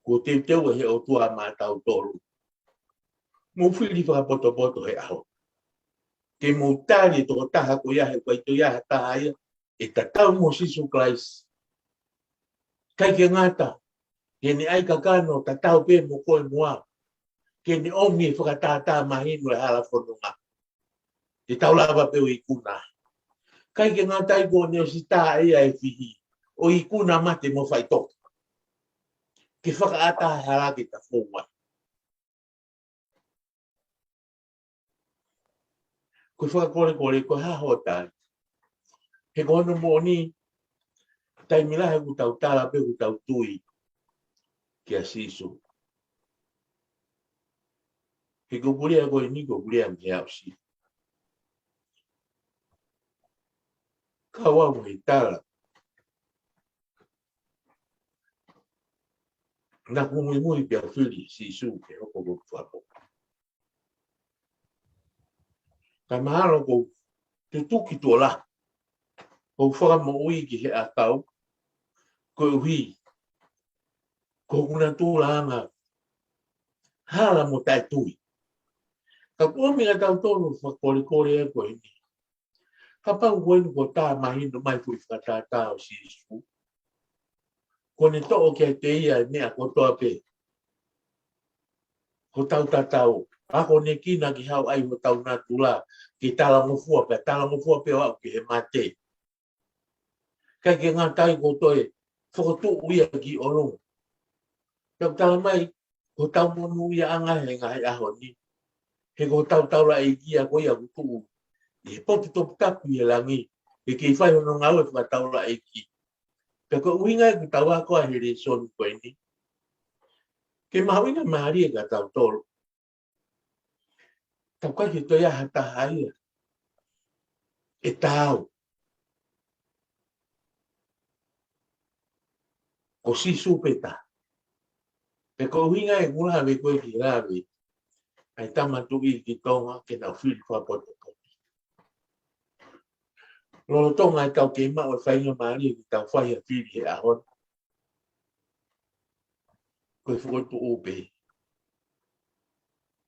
Ko te teu he o tua ma tau tolu. Mo whiri whakapoto he ahon. Ke mo tari toko taha ko ia he koe to ia he taha ia. E ta tau mo sisu klais. Kai ke ngata. Ke ni ai kakano ta tau pe mo koe mua. Ke ni omi whakatata mahinu e hala whanunga. Te tau lava pe o ikuna. Kai ke ngata i ko ni o si tā ia e whihi. O ikuna mate mo whaitok. Ke whakaata hala ki ta whonga. Ko whakakore ko haho tai. He kono mo ni. Tai milahe ku tau tala pe ku tau tui. Ki a sisu. He ko kurea koe ni ko kurea me au si. Kawa mo he tala. Na kumui mui pia whiri sisu ke hoko ko whapo. Ka mahalo ko te tuki tō la. Ko whakamo ui ki he atau. Ko ui. Ko kuna tūla anga. Hala mo tai tui. Ka kuami ka tau tonu whakore e koe ni. Ka pau koe ni ko tā mahino mai fui whakatata o sisu. Ko ne to'o kia te ia mea ko toa pe. Ko tau tatau. Ako ne kina ki hau ai ho tau nā tula. Ki tala ngofua pe. Tala ngofua pe o au ki he mate. Kai ke ngā tai ko toe. Whakatu uia ki orong. Kau tala mai. Ko tau monu ia anga he ngai aho ni. He ko tau taula e kia ko ia kutu. E poti topu tapu ia langi. E kei whai hono ngau e whakataula e ki. Ka ko uinga e ku tau ako a he re sonu koe ni. Ke mahawina mahari e ka tau tolo. Tau kai ke toi aha tahaia. E tau. Ko sisu peta. Pe ko uinga e kula me koe ki rawe. Ai tamatu i ki tonga ke nau whiri whapoto. Lolo tonga e tau ke ima o whainga mahari e ki tau whai a whiri he ahon. Koe whakotu upe.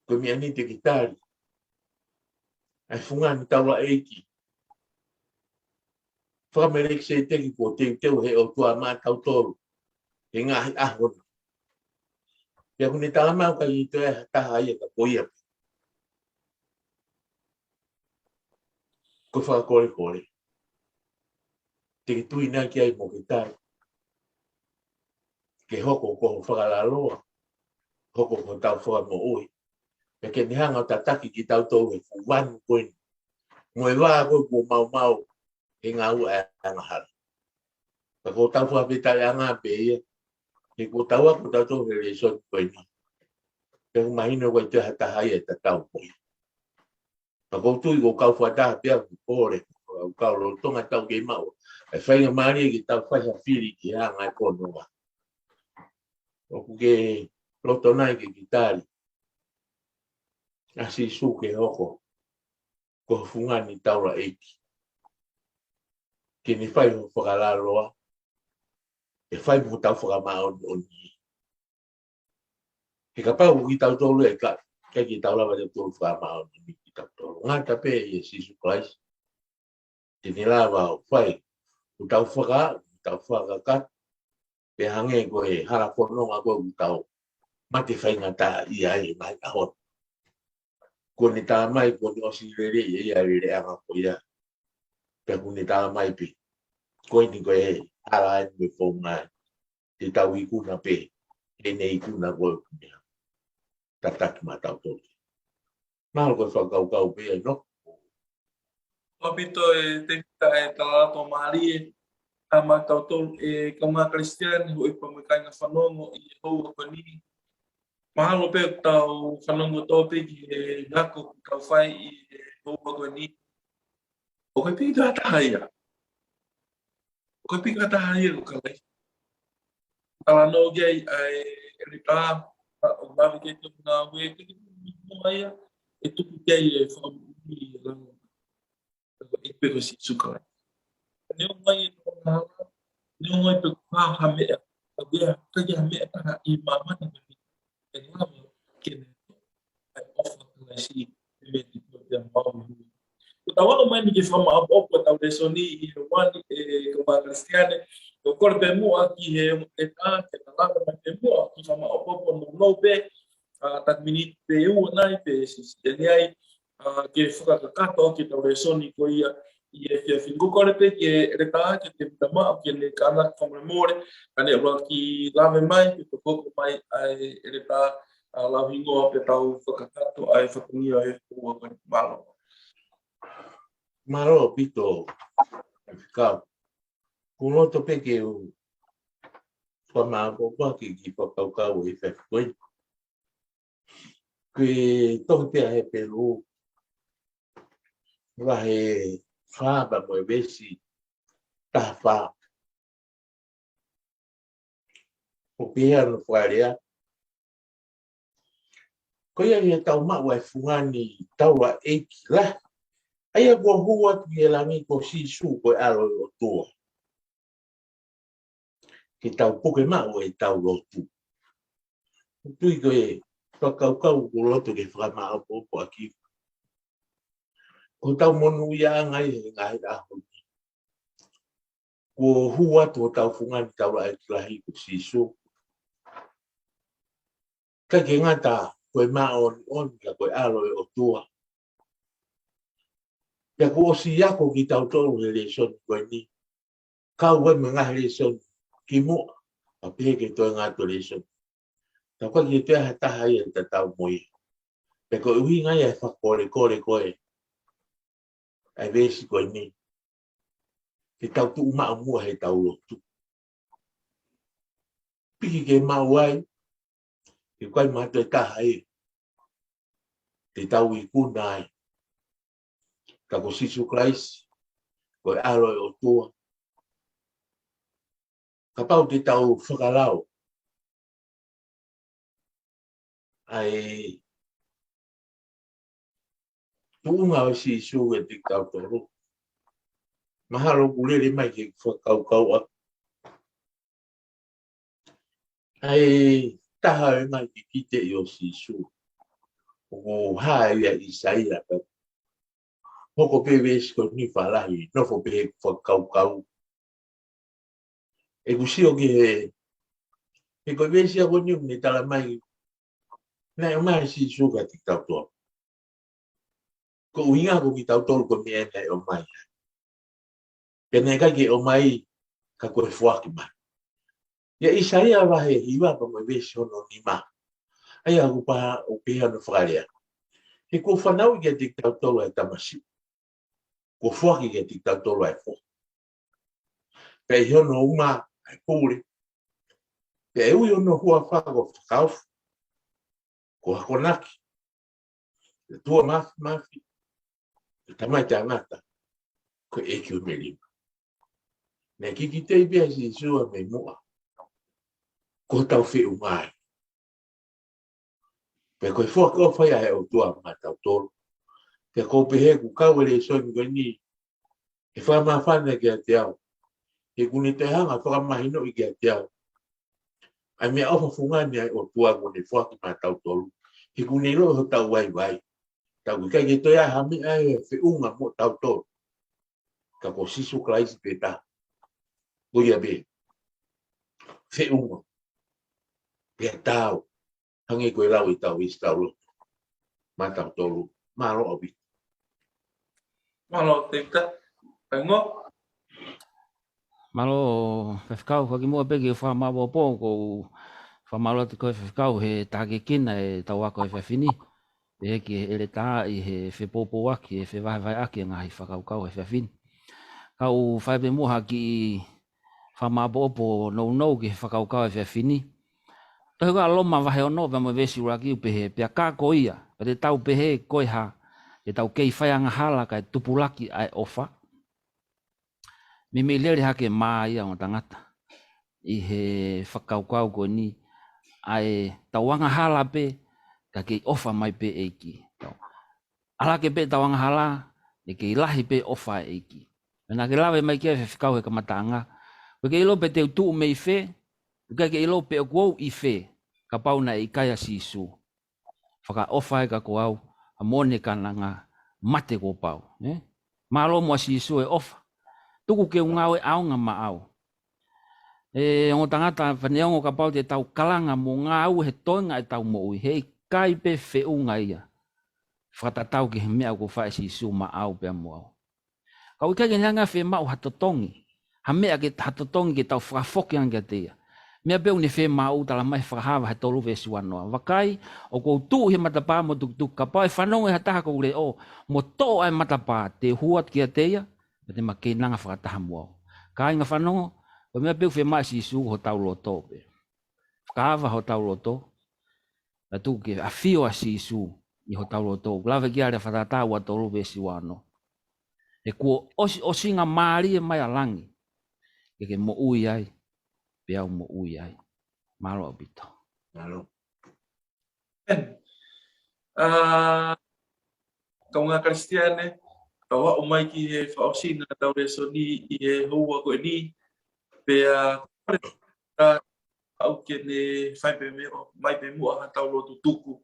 Koe mi ani te kitari. Ai whungani taula eiki. Whakamerek se teki ko teu he o tua mā tau tolu. He ngahi ahon. Pea kune tala mau ka i te taha ia ka poia. Ko whakakore. Teki tui nā ki ai mo ke tai. Ke hoko ko whakalaloa. Hoko ko tau whakamo ui. Pea ke nihanga o tataki ki tau tau he fuwanu koe. Moe wā koe ko mau. He ngā ua e angahara. Ka ko tau whapetai anga pe ia. He ko tau ako tau tau he reson koe ni. Pea ku mahino koe te hatahai e ta tau koe. Ka ko tui ko kau whataha pia ku kore. Ku kau lo tonga tau ke mau. E whainga maari ki tau whaiha whiri ki hanga e konoa. O ku ke loto nai ke kitari. Asi su ke hoko. Ko fungani taura eiki. Ke ni whai ho whakalaloa. E whai mo tau whakamao o ni. He ka pau ki tau tolu e ka. Kai ki tau lawa te tolu whakamao ni ki tau tolu. Ngā tape e Jesus Christ. Te ni lawa o whai. Utau whakakat, pe hange koe harapononga koe utau. Mati whaingata ia e mai ahon. Ko ni tā mai, ko ni osi rere ia rere anga ko ia. Pe ko ni tā mai pe. Koe ni koe hara ai me whaunga. Te tau i kuna pe. E nei kuna koe kumea. Tataki ma tau toki. Mahalo koe whakau pe ai no. Papito te e talato mari a matautou e kama Kristian ho e pamakainga whanongo i hou a ni. Mahalo pe tau whanongo tope ki e ngako tau whai i hou a ni. O kai pika tahaya. O kai pika tahaya o kalai. Tala no gei ai rita o mavi ke tu na we ke tu mai e tu gei e whakamuni lango. E peko si sukai. Neu mai neu mai pe ka ha me ka bia ka ya me ta I mama ni e ngam ke ne ai ofa ka si me ti ko ya mau o tawalo mai ni ke fama opo ta de soni I wani e ko ma cristiane o corpe mo aqui e ta ke ta la ma ke mo ki fama opo no pe ta minute pe u nai pe si ni ai ke fuka ka to ke ta de soni ko ia I e fingo corpe ke reta ke te tama ke le kana comemore ane ro ki lave mai ke to ko mai ai reta la vingo pe tau whakatato ai whakunia e kua kani malo. Maro pito. Kau. Kuno to pe ke u. Whamako pa ki whakau e whakoi. Ke tohu te he peru. Wahe whaba mo e besi. Taha wha. O pia no wharea. Koia ia tau mau e fuhani taua eiki lah. Aia kua hua ki e langi ko si su koe alo o tua. Ke tau puke mau e tau lotu. Tui koe whakaukau ko lotu ke whakamau po aki. Ko tau monu ia ngai e ngai aho. Ko hua to tau fuhani taua eiki lahi ko si su. Ka ke ngata koe mao on ka koe alo o tua. Ia ko osi ako ki tau tolu he le son koe ni. Kau koe mga he le son ki mo. A pehe ke toi ngato le son. Ta koe ki te hataha ia ta tau moi. Pe koe ui ngai e whakore koe. Ai vesi koe ni. Ke tau tu uma mua he tau lotu. Piki ke mau ai. Ke koe mato e taha e. Te tau I kuna ai. Ka ko sisu Christ. Koe alo e o tua. Ka pau te tau whakalao. Ai tuunga o si su e te tau toro. Mahalo kulere mai ke whakaukau a. Ai taha e mai ki kite I o si su. O haa ia Isaia. Hoko pewe sko ni whalahi. Nofo pehe whakaukau. E kusio ki he. E koe vesi a koni ni tala mai. Nai o mai si su ka te tau toro. Ko uinga ko ki tau toro ko mi ene o mai. Pene kai ke o mai ka koe fuaki mai. Ia Isaia wahe hiwa pa mai vesi ono ni ma. Ai aku pa o peha no whakarea. He ko whanau I te tau toro e tamasi. Ko fuaki ke te tau toro e fo. Pei hono uma ai pūre. Pei ui ono hua whako whakaufu. Ko hakonaki. Te tua mafi. Te tamai te angata. Ko eki o merima. Ne kiki te ibea si sua me mua. Ko tau whiu mai. Pe koe whaka o whaia he o tua ma tau toro. Te ko pehe ku kawere soni koe ni. E whamawhana ki a te au. He kune te hanga whakamahino I ki a te au. Ai mea ofa fungani ai o tua kone whaki ma tau toro. He kune ilo ho tau wai. Tau ki kai ke toi ai hami ai e whiunga mo tau toro. Ka ko sisu klaisi pe ta. Kuya be. Fe ungo. Pe tau. Hangi koe lau I tau lo. Matau tolu. Malo obi. Malo tenta. Pengo. Malo whewhikau whaki mua peki whamawa pō ko whamalo te koe whewhikau he tāke kina e tau ako e whewhini. E heki he ere tā I he whepōpō aki, he whewahewai aki ngahi whakaukau he whewhini. Kau whaipe mua ki whamapopo nou ki he whakaukau e whewhini. Tohi ka loma wahe ono pe mo vesi uraki upehe pia kako ia. Pe tau pehe koe ha. E tau kei whaianga hala kai tupulaki ai ofa. Mimi leri hake maa ia o tangata. I he whakaukau ko ni. Ai tauanga hala pe ka kei ofa mai pe eiki. Ala ke pe tauanga hala e kei lahi pe ofa eiki. Pena ke lawe mai kia whekau he kamatanga. Ke ilo pe te utu me I whe. Ke ilo pe o kuau I whe. Ka pauna I kaya sisu. Whaka ofa e ka kuau. A mone kananga mate ko pau. Malo mua sisu e ofa. Tuku ke ungau e aunga ma au. E o tangata whaneongo ka pau te tau kalanga mo ngau he toinga e tau mo ui. Hei kai pe whiunga ia. Whakatatau ki he mea ko whae sisu ma au pe mo au. Kau ika ke nyanga whe mau hatotongi. Ha mea ke hatotongi ke tau whakafoki anga te ia. Mea peu ni whe mau tala mai whakahawa he tolu vesi wanoa. Wakai o kou tuu he matapā mo tuk ka pau e whanonga he taha kou le o. Mo tō ai matapā te huat kia te ia. Me te makei nanga whakataha mo au. Ka inga whanonga. O mea peu whe mai sisu ho tau loto pe. Whakahawa ho tau loto. Na tuku ke a whio a sisu I ho tau loto. Lawe kia rea whatatau a tolu vesi wanoa. E kua osinga maari e mai alangi. Ke mo ui ai. Pea mo ui ai. Malo abito. Malo. Kau ngā Kristiane. Kau wa umai ki he whaosina tau reso ni I he houa koe ni. Pea au ke ne whaipe meo. Mai pe mua ha tau lotu tuku.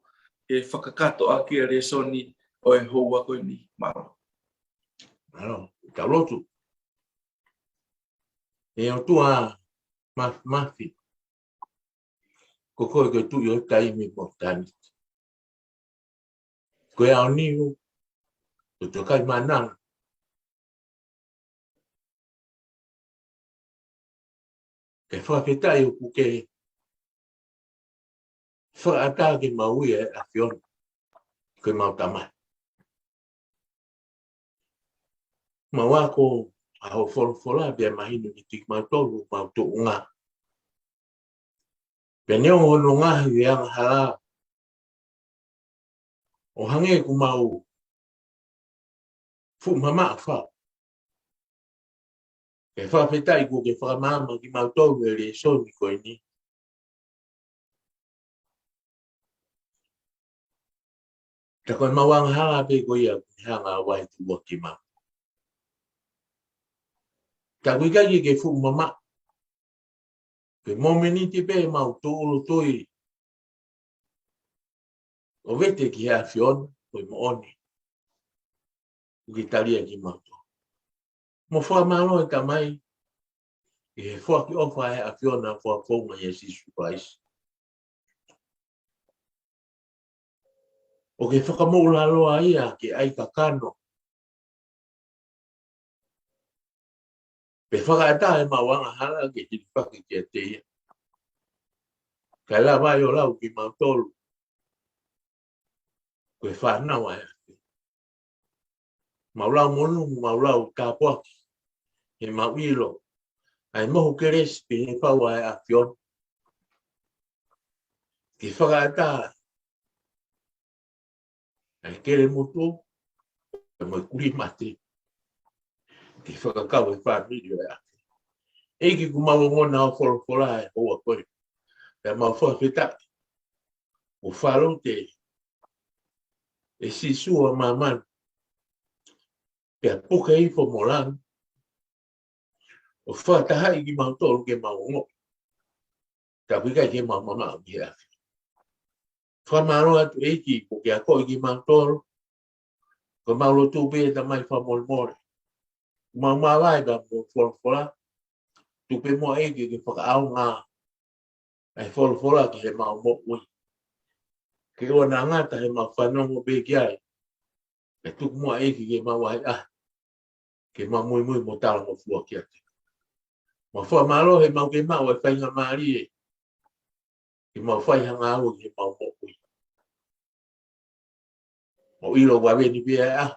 E whakakato a kia reso ni o he houa koe ni. Malo. Malo. Tau lotu. E o tua mafi. Ko koe koe tu yo tai me portani. Koe au niu. Ko to kai manang. Ke whaketa o kuke. Whakata ke maui e a whion. Koe mau tamai. Maua ko a ho whola bea mahinu ni tik mau tolu mau tu unga. Pea neo hono ngahi e anga hala. O hange ku mau fu mama wha. Ke whawhetai ku ke whakamama ki mau tolu e re soni koe ni. Ta koe mau anga hala pe koe ia hanga wai tu waki mau. Ta koe kai ke fu mama. Ke momeni te pe mau tolu toi. O vete ki hea whion, koe mo oni. Uki taria ki mau tō. Mo whamaro e tamai. E he whaki ofa e a whion a whakonga e sisu paisi. O ke whakamoula loa ia ke ai kakano. Pe whakaata e mawanga hala ke tiri whaki ki a te ia. Kai la vai o lau ki mau tolu. Koe whanau ai. Maulau monu, maulau tāpuaki. He mau ilo. Ai mohu ke resipi he pau ai a whion. Ki whakaata. Ai kere mutu. E moi kuri mate. Ki whakakau e whaniri ai a. Eki ku mau ngona o wholofola e hoa koe. Pea mau whawhetaki. O whalo te. E sisu a maman. Pea puka I fo molang. O whatahai ki mau tolu ke mau ngo. Ta wika ke mau mama o ki afi. Whamaro atu eiki ko ke a koe ki mau tolu. Ko mau lotu pe ta mai whamolmore. Mau mawai ka mo wholofola. tupe mo e ke whakaau ngā ai wholofola ki he mau mo ui. Ke o nā ngata he mau whanongo be ki ai. E tuku mo e ke mau ai ke mau mui mo tala mo fua ki ate. Ma fua malo he mau ke mau e whainga maari e. Ke mau whaihanga au ke mau mo ui. Mo ilo wawe ni be ai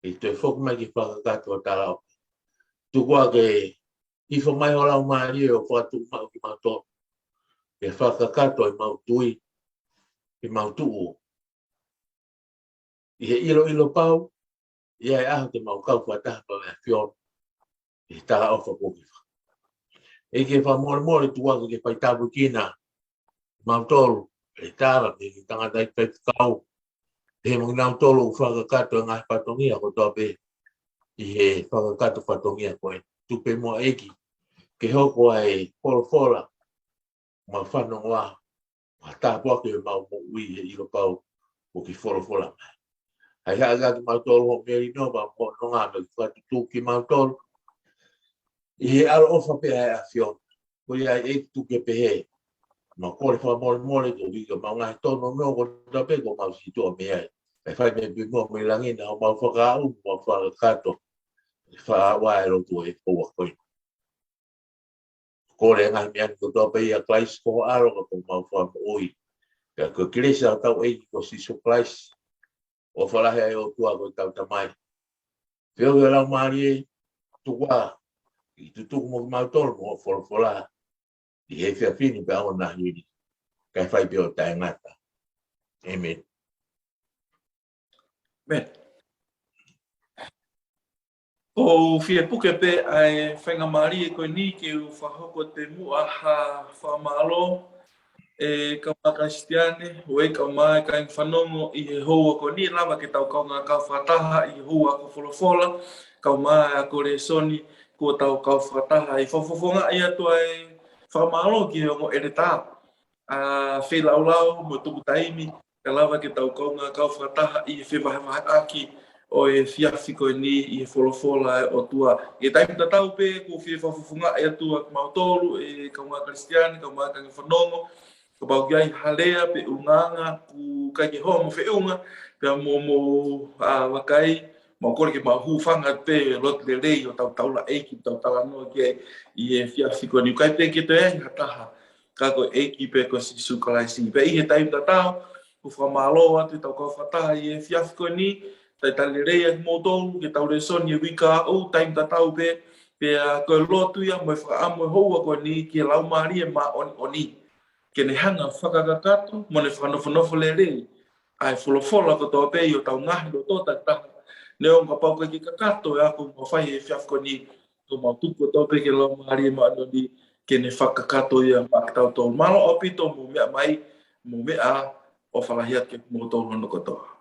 e te whok mai ki whakakato tala o. Tukua ke ifo mai ho lau maari e o whakatuku mau ki mau tō. Ke whakakato i mau tui. I mau tuu. I he ilo pau. I ai aho te mau kau whataha pa mea whion. I tala o whakokiwha. E ke whamore tuaku ke paitapu kina. Mau tolu. E tala me ki tangata i kau. He mo nau tolu whakakato ngai patongia ko tope. I he whakakato patongia koe. Tupe mua eki. Ke hoko ai wholofola. Ma whanongoa. Ma tāpua ke mau mo ui he ilo pau. O ki wholofola mai. Hai haga ki mau tolu ho meri no ba mo no ngā me whatutu ki mau tolu. I he alo ofa pe ai a whion. Ko i ai e tuke pe he. Ma kore whamore ko wika mau ngai tono no ko tape ko mau si toa me ai. E whai me bimo me langina o mau whakau mau whakakato. E whaawa e roto e koua koe. Kore ngai me ani ko tape i a klais ko aro ko mau whamo oi. Ka ko kiresa tau e ko si so klais. O whalahe ai o tua ko tau tamai. Whio ke lau maari e tukua. I tutuku mo mau tolu mo wholofola. I he whiawhini pe ao nā hiri. Kai whai pe o tae ngata. Amen. Men. O whia puke pe ai whainga maari e koe ni ke u whahoko te mua ha whamalo. E ka Kristiane, o e ka mai ka whanongo i he hoa ko ni lava ke tau kaunga kau whataha i he hoa ko wholofola. Kau mai a kore soni ko tau kau whataha i whafofonga i atua e whamalo ki he ongo ere tā. Whi laulau mo tuku taimi, ka lava ke tau kaunga kau whataha i he whewahewahe aki o e whiawhi koe ni i he wholofola e o tua. I taimi tatau pe ko whi whafofonga i atua ki mautolu e kaunga Kristiane, kau mai ka whanongo. Ka pau kia i halea pe unganga ku kai ke hoa mo whiunga pia mo wakai mo kore ke mahu whanga pe lot le rei o tau taula eiki tau tala noa ke i e whiawhi koe ni kai pe ke te e hataha ka koe eiki pe ko si sukalaisi pe i he taim tatau ku whamalo atu tau kau whataha i e whiawhi koe ni tai tale rei ak mo tolu ke tau le soni e wika au taim tatau pe koe lotu ia mo e whaamu e houa koe ni ki e lau maari e ma oni kene hanga whakakakato, mone whanofo le rei. Ai wholofola ko tō pei o tau ngahi lo tō taha. Neo ngā pauka ki kakato e ako mō whai e whiawhko ni tō mau tuku tō pei ke lau maari e maano ni kene whakakato ia mā ki tau tō. Malo opi tō mō mea mai, mō mea o whalahiat ke mō tō hono kotoa.